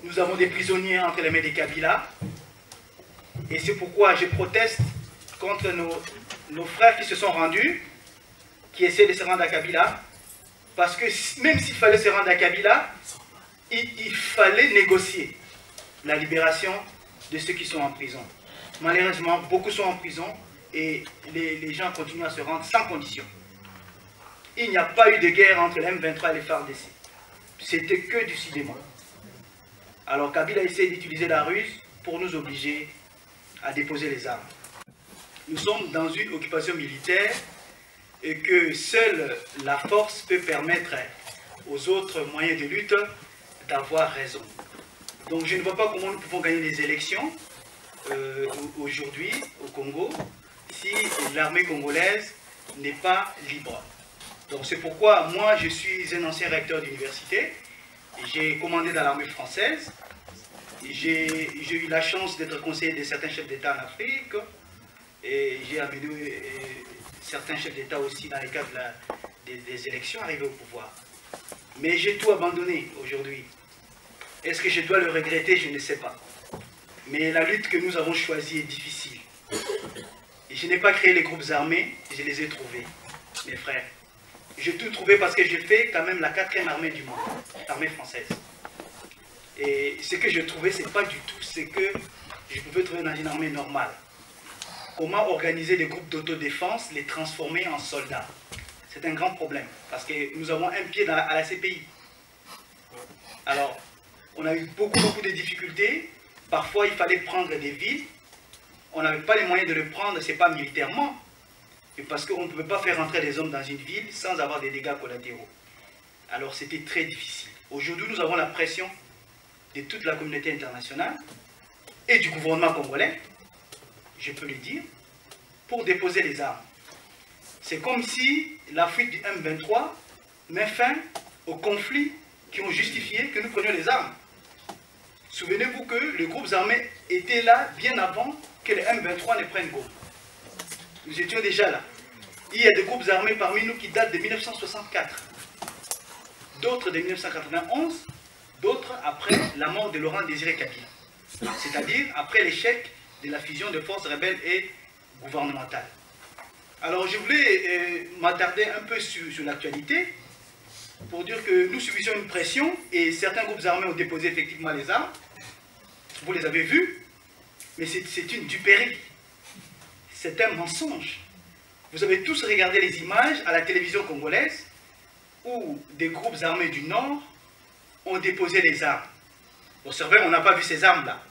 nous avons des prisonniers entre les mains des Kabila, et c'est pourquoi je proteste contre nos frères qui se sont rendus, qui essaient de se rendre à Kabila, parce que même s'il fallait se rendre à Kabila, il fallait négocier la libération de ceux qui sont en prison. Malheureusement, beaucoup sont en prison et les gens continuent à se rendre sans condition. Il n'y a pas eu de guerre entre les M23 et les FARDC. C'était que du cinéma. Alors Kabila essaie d'utiliser la ruse pour nous obliger à déposer les armes. Nous sommes dans une occupation militaire et que seule la force peut permettre aux autres moyens de lutte d'avoir raison. Donc je ne vois pas comment nous pouvons gagner les élections aujourd'hui au Congo si l'armée congolaise n'est pas libre. Donc c'est pourquoi moi je suis un ancien recteur d'université, j'ai commandé dans l'armée française, j'ai eu la chance d'être conseiller de certains chefs d'État en Afrique et j'ai amené certains chefs d'État aussi dans le cadre des élections arrivées au pouvoir. Mais j'ai tout abandonné aujourd'hui. Est-ce que je dois le regretter? Je ne sais pas. Mais la lutte que nous avons choisie est difficile. Et je n'ai pas créé les groupes armés, je les ai trouvés, mes frères. J'ai tout trouvé parce que j'ai fait quand même la 4e armée du monde, l'armée française. Et ce que j'ai trouvé, c'est pas du tout ce que je pouvais trouver dans une armée normale. Comment organiser des groupes d'autodéfense, les transformer en soldats? C'est un grand problème, parce que nous avons un pied à la CPI. Alors, on a eu beaucoup de difficultés. Parfois, il fallait prendre des villes. On n'avait pas les moyens de le prendre, ce n'est pas militairement, mais parce qu'on ne pouvait pas faire entrer des hommes dans une ville sans avoir des dégâts collatéraux. Alors, c'était très difficile. Aujourd'hui, nous avons la pression de toute la communauté internationale et du gouvernement congolais, je peux le dire, pour déposer les armes. C'est comme si la fuite du M23 met fin aux conflits qui ont justifié que nous prenions les armes. Souvenez-vous que les groupes armés étaient là bien avant que les M23 ne prennent go. Nous étions déjà là. Il y a des groupes armés parmi nous qui datent de 1964, d'autres de 1991, d'autres après la mort de Laurent Désiré Kabila, c'est-à-dire après l'échec de la fusion de forces rebelles et gouvernementales. Alors je voulais m'attarder un peu sur l'actualité pour dire que nous subissions une pression et certains groupes armés ont déposé effectivement les armes. Vous les avez vus, mais c'est une duperie. C'est un mensonge. Vous avez tous regardé les images à la télévision congolaise où des groupes armés du Nord ont déposé les armes. Bon, c'est vrai, on n'a pas vu ces armes-là.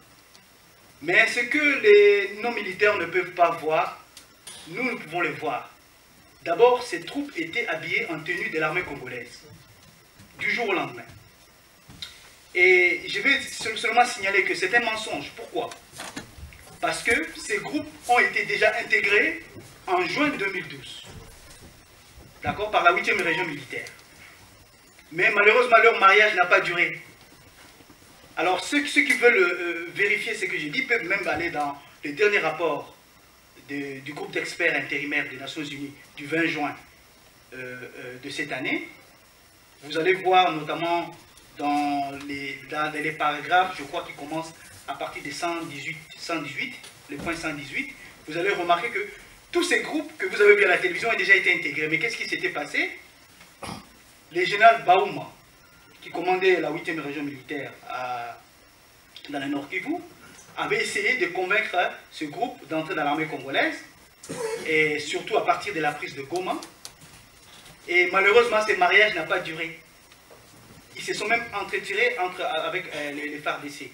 Mais ce que les non-militaires ne peuvent pas voir, nous pouvons le voir. D'abord, ces troupes étaient habillées en tenue de l'armée congolaise, du jour au lendemain. Et je vais seulement signaler que c'est un mensonge. Pourquoi? Parce que ces groupes ont été déjà intégrés en juin 2012, d'accord, par la 8e région militaire. Mais malheureusement, leur mariage n'a pas duré. Alors, ceux qui veulent vérifier ce que j'ai dit peuvent même aller dans le dernier rapport du groupe d'experts intérimaires des Nations Unies du 20 juin de cette année. Vous allez voir notamment dans les paragraphes, je crois, qui commencent à partir de 118, le point 118, vous allez remarquer que tous ces groupes que vous avez vus à la télévision ont déjà été intégrés. Mais qu'est-ce qui s'était passé? Le général Baouma, qui commandait la 8e région militaire dans le Nord Kivu, avait essayé de convaincre ce groupe d'entrer dans l'armée congolaise, et surtout à partir de la prise de Goma. Et malheureusement, ce mariage n'a pas duré. Ils se sont même entretirés avec les FARDC.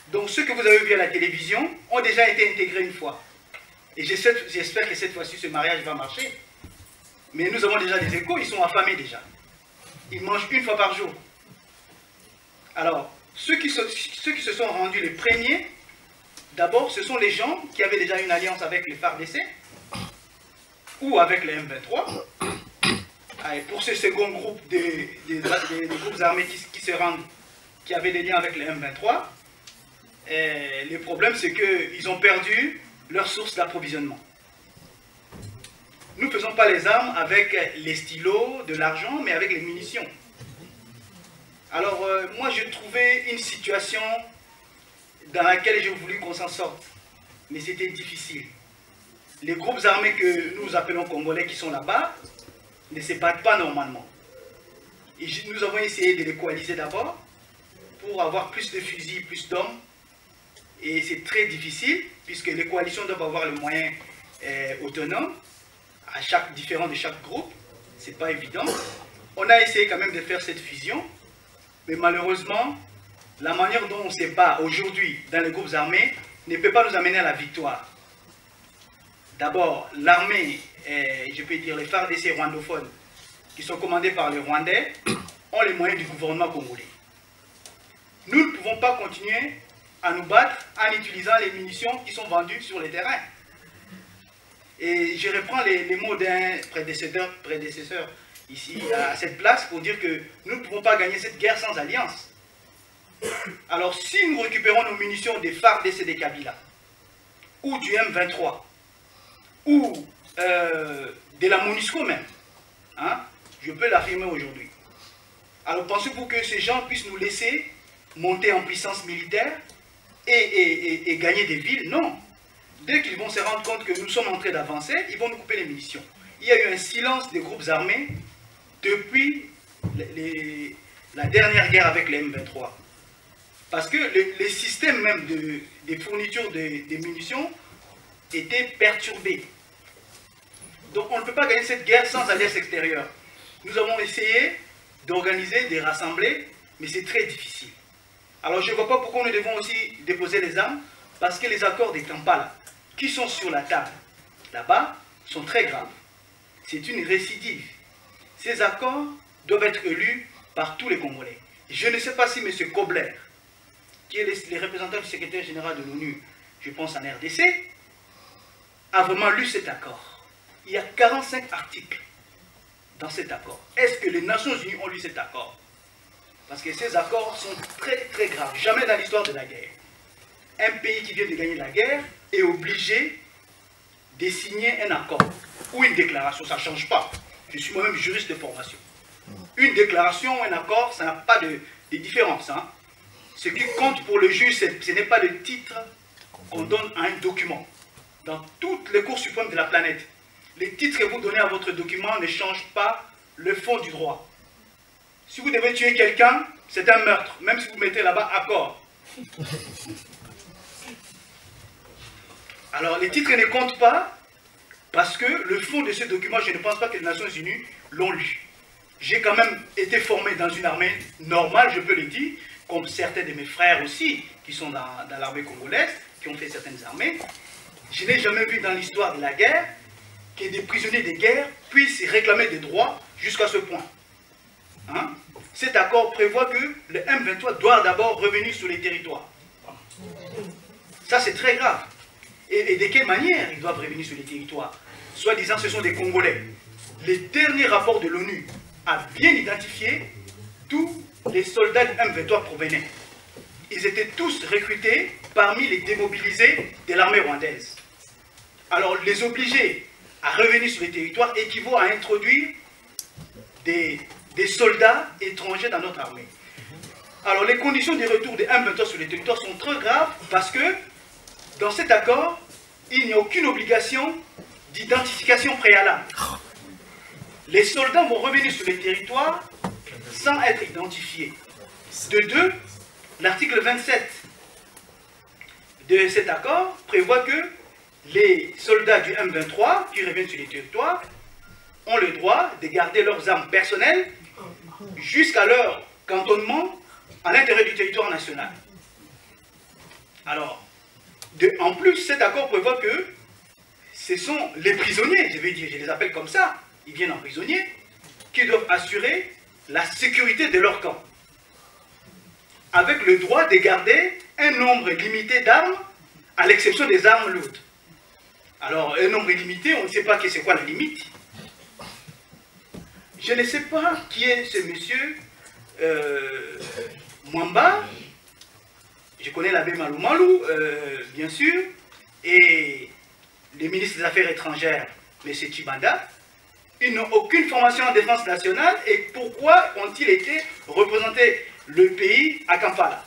Donc ceux que vous avez vus à la télévision ont déjà été intégrés une fois. Et j'espère que cette fois-ci, ce mariage va marcher. Mais nous avons déjà des échos, ils sont affamés déjà. Ils mangent une fois par jour. Alors, ceux qui se sont rendus les premiers, d'abord, ce sont les gens qui avaient déjà une alliance avec les FARDC ou avec les M23. Et pour ce second groupe des groupes armés qui se rendent, qui avaient des liens avec les M23, le problème c'est qu'ils ont perdu leur source d'approvisionnement. Nous ne faisons pas les armes avec les stylos, de l'argent, mais avec les munitions. Alors, moi, j'ai trouvé une situation dans laquelle j'ai voulu qu'on s'en sorte. Mais c'était difficile. Les groupes armés que nous appelons Congolais qui sont là-bas ne se battent pas normalement. Et nous avons essayé de les coaliser d'abord pour avoir plus de fusils, plus d'hommes. Et c'est très difficile puisque les coalitions doivent avoir les moyens autonomes, différents de chaque groupe. C'est pas évident. On a essayé quand même de faire cette fusion. Mais malheureusement, la manière dont on se bat aujourd'hui dans les groupes armés ne peut pas nous amener à la victoire. D'abord, l'armée, je peux dire les FARDC rwandophones, qui sont commandés par les Rwandais, ont les moyens du gouvernement congolais. Nous ne pouvons pas continuer à nous battre en utilisant les munitions qui sont vendues sur les terrains. Et je reprends les mots d'un prédécesseur ici à cette place pour dire que nous ne pouvons pas gagner cette guerre sans alliance. Alors si nous récupérons nos munitions des FARDC de Kabila, ou du M23, ou de la MONUSCO même, hein, je peux l'affirmer aujourd'hui. Alors pensez-vous que ces gens puissent nous laisser monter en puissance militaire et gagner des villes? Non. Dès qu'ils vont se rendre compte que nous sommes en train d'avancer, ils vont nous couper les munitions. Il y a eu un silence des groupes armés depuis la dernière guerre avec les M23. Parce que les systèmes même des fournitures des munitions étaient perturbés. Donc on ne peut pas gagner cette guerre sans alliance extérieure. Nous avons essayé d'organiser, de rassembler, mais c'est très difficile. Alors je ne vois pas pourquoi nous devons aussi déposer les armes, parce que les accords des Kampala, qui sont sur la table, là-bas, sont très graves. C'est une récidive. Ces accords doivent être élus par tous les Congolais. Je ne sais pas si M. Kobler, qui est le représentant du secrétaire général de l'ONU, je pense en RDC, a vraiment lu cet accord. Il y a 45 articles dans cet accord. Est-ce que les Nations Unies ont lu cet accord? Parce que ces accords sont très très graves. Jamais dans l'histoire de la guerre, un pays qui vient de gagner la guerre est obligé de signer un accord ou une déclaration. Ça ne change pas. Je suis moi-même juriste de formation. Une déclaration ou un accord, ça n'a pas de différence. Hein. Ce qui compte pour le juge, ce n'est pas le titre qu'on donne à un document. Dans toutes les cours suprêmes de la planète, les titres que vous donnez à votre document ne changent pas le fond du droit. Si vous devez tuer quelqu'un, c'est un meurtre, même si vous mettez là-bas accord. Alors les titres ne comptent pas parce que le fond de ce document, je ne pense pas que les Nations Unies l'ont lu. J'ai quand même été formé dans une armée normale, je peux le dire, comme certains de mes frères aussi, qui sont dans l'armée congolaise, qui ont fait certaines armées. Je n'ai jamais vu dans l'histoire de la guerre que des prisonniers de guerre puissent réclamer des droits jusqu'à ce point. Hein? Cet accord prévoit que le M23 doit d'abord revenir sur les territoires. Ça, c'est très grave. Et de quelle manière ils doivent revenir sur les territoires? Soit disant, ce sont des Congolais. Le dernier rapport de l'ONU a bien identifié tous les soldats du M23 provenaient. Ils étaient tous recrutés parmi les démobilisés de l'armée rwandaise. Alors, les obliger à revenir sur les territoires équivaut à introduire des soldats étrangers dans notre armée. Alors, les conditions de retour des M23 sur les territoires sont très graves parce que dans cet accord, il n'y a aucune obligation d'identification préalable. Les soldats vont revenir sur les territoires sans être identifiés. De deux, l'article 27 de cet accord prévoit que les soldats du M23 qui reviennent sur les territoires ont le droit de garder leurs armes personnelles jusqu'à leur cantonnement à l'intérieur du territoire national. Alors, en plus, cet accord prévoit que ce sont les prisonniers, je les appelle comme ça, ils viennent en prisonniers, qui doivent assurer la sécurité de leur camp, avec le droit de garder un nombre limité d'armes, à l'exception des armes lourdes. Alors, un nombre limité, on ne sait pas c'est quoi la limite. Je ne sais pas qui est ce monsieur Mwamba. Je connais l'abbé Malou Malou, bien sûr, et le ministre des Affaires étrangères, M. Chibanda. Ils n'ont aucune formation en défense nationale, et pourquoi ont-ils été représentés le pays à Kampala?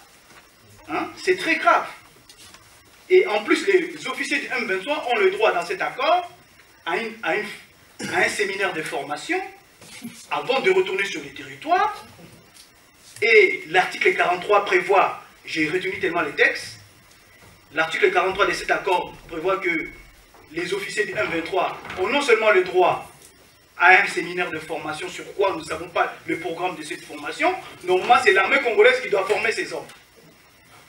Hein? C'est très grave. Et en plus, les officiers du M23 ont le droit, dans cet accord, à un séminaire de formation avant de retourner sur les territoires. Et l'article 43 prévoit, j'ai retenu tellement les textes, l'article 43 de cet accord prévoit que les officiers du M23 ont non seulement le droit à un séminaire de formation sur quoi nous ne savons pas le programme de cette formation. Normalement, c'est l'armée congolaise qui doit former ces hommes.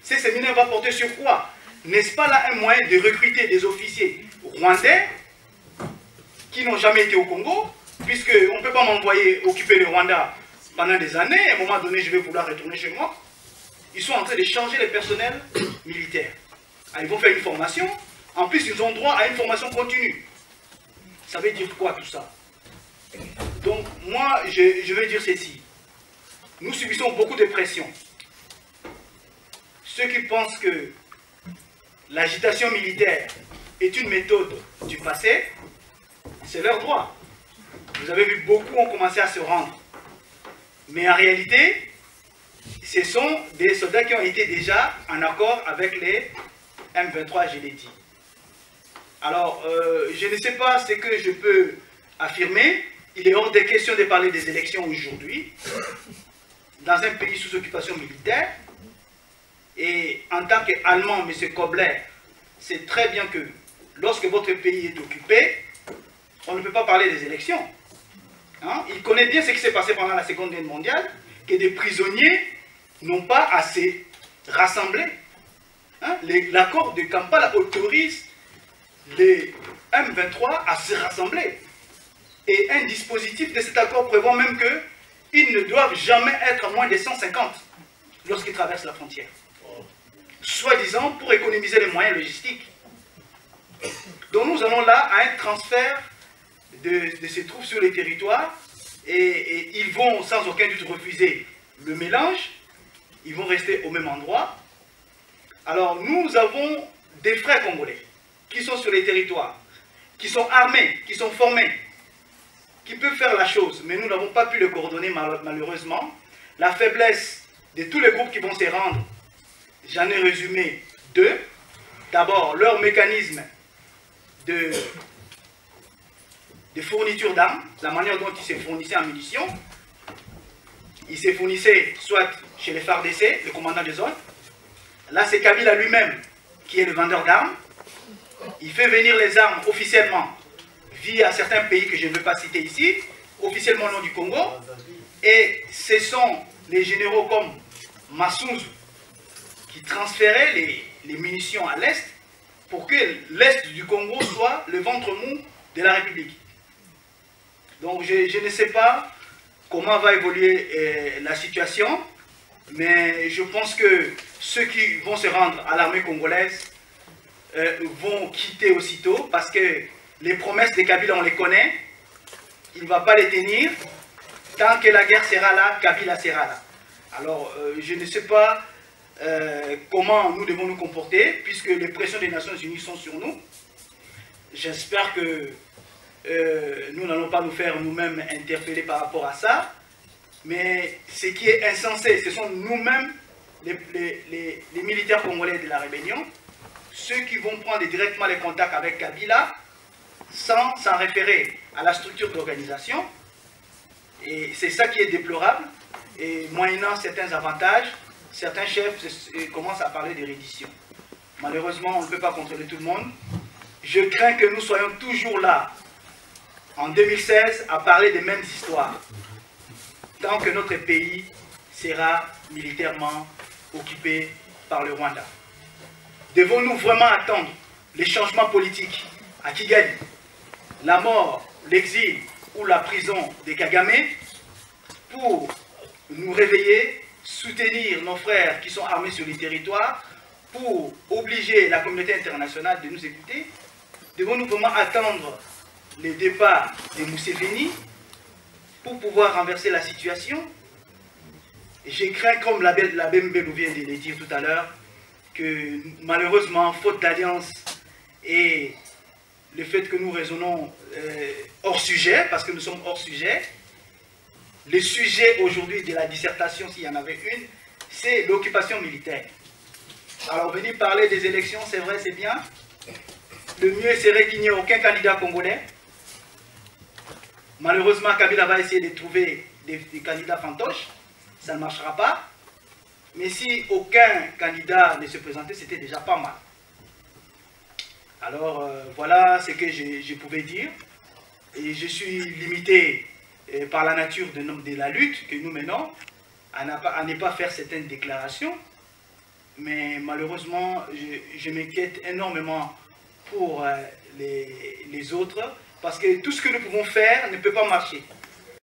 Ces séminaires vont porter sur quoi? N'est-ce pas là un moyen de recruter des officiers rwandais qui n'ont jamais été au Congo, puisqu'on ne peut pas m'envoyer occuper le Rwanda pendant des années, à un moment donné je vais vouloir retourner chez moi. Ils sont en train de changer les personnels militaires. Ils vont faire une formation, en plus ils ont droit à une formation continue. Ça veut dire quoi tout ça? Donc moi je veux dire ceci. Nous subissons beaucoup de pression. Ceux qui pensent que l'agitation militaire est une méthode du passé, c'est leur droit. Vous avez vu, beaucoup ont commencé à se rendre. Mais en réalité, ce sont des soldats qui ont été déjà en accord avec les M23, je l'ai dit. Alors, je ne sais pas ce que je peux affirmer. Il est hors de question de parler des élections aujourd'hui, dans un pays sous occupation militaire. Et en tant qu'Allemand, M. Kobler, c'est très bien que lorsque votre pays est occupé, on ne peut pas parler des élections. Hein? Il connaît bien ce qui s'est passé pendant la Seconde Guerre mondiale, que des prisonniers n'ont pas assez rassemblé. Hein? L'accord de Kampala autorise les M23 à se rassembler. Et un dispositif de cet accord prévoit même qu'ils ne doivent jamais être à moins de 150 lorsqu'ils traversent la frontière. Soi-disant pour économiser les moyens logistiques. Donc nous allons là à un transfert de ces troupes sur les territoires et ils vont sans aucun doute refuser le mélange, ils vont rester au même endroit. Alors nous avons des frères congolais qui sont sur les territoires, qui sont armés, qui sont formés, qui peuvent faire la chose, mais nous n'avons pas pu le coordonner malheureusement. La faiblesse de tous les groupes qui vont se rendre, j'en ai résumé deux. D'abord, leur mécanisme de fourniture d'armes, la manière dont ils se fournissaient en munitions. Ils se fournissaient soit chez les FARDC, le commandant de zone. Là, c'est Kabila lui-même qui est le vendeur d'armes. Il fait venir les armes officiellement via certains pays que je ne veux pas citer ici, officiellement au nom du Congo. Et ce sont les généraux comme Massouz qui transféraient les munitions à l'Est pour que l'Est du Congo soit le ventre mou de la République. Donc je ne sais pas comment va évoluer la situation, mais je pense que ceux qui vont se rendre à l'armée congolaise vont quitter aussitôt, parce que les promesses de Kabila, on les connaît, il ne va pas les tenir. Tant que la guerre sera là, Kabila sera là. Alors, je ne sais pas comment nous devons nous comporter, puisque les pressions des Nations Unies sont sur nous. J'espère que nous n'allons pas nous faire nous-mêmes interpeller par rapport à ça. Mais ce qui est insensé, ce sont nous-mêmes, les militaires congolais de la rébellion, ceux qui vont prendre directement les contacts avec Kabila, sans s'en référer à la structure d'organisation. Et c'est ça qui est déplorable. Et moyennant certains avantages, certains chefs commencent à parler de reddition. Malheureusement, on ne peut pas contrôler tout le monde. Je crains que nous soyons toujours là, en 2016, à parler des mêmes histoires, tant que notre pays sera militairement occupé par le Rwanda. Devons-nous vraiment attendre les changements politiques à Kigali, la mort, l'exil ou la prison de Kagame pour nous réveiller, soutenir nos frères qui sont armés sur les territoires, pour obliger la communauté internationale de nous écouter? Devons-nous vraiment attendre le départ de Museveni pour pouvoir renverser la situation? Je crains, comme la Bembelou vient de le dire tout à l'heure, que malheureusement, faute d'alliance et le fait que nous raisonnons hors sujet, parce que nous sommes hors sujet, le sujet aujourd'hui de la dissertation, s'il y en avait une, c'est l'occupation militaire. Alors venir parler des élections, c'est vrai, c'est bien. Le mieux serait qu'il n'y ait aucun candidat congolais. Malheureusement, Kabila va essayer de trouver des candidats fantoches. Ça ne marchera pas. Mais si aucun candidat ne se présentait, c'était déjà pas mal. Alors voilà ce que je pouvais dire. Et je suis limité par la nature de la lutte que nous menons à ne pas faire certaines déclarations. Mais malheureusement, je m'inquiète énormément pour les autres, parce que tout ce que nous pouvons faire ne peut pas marcher.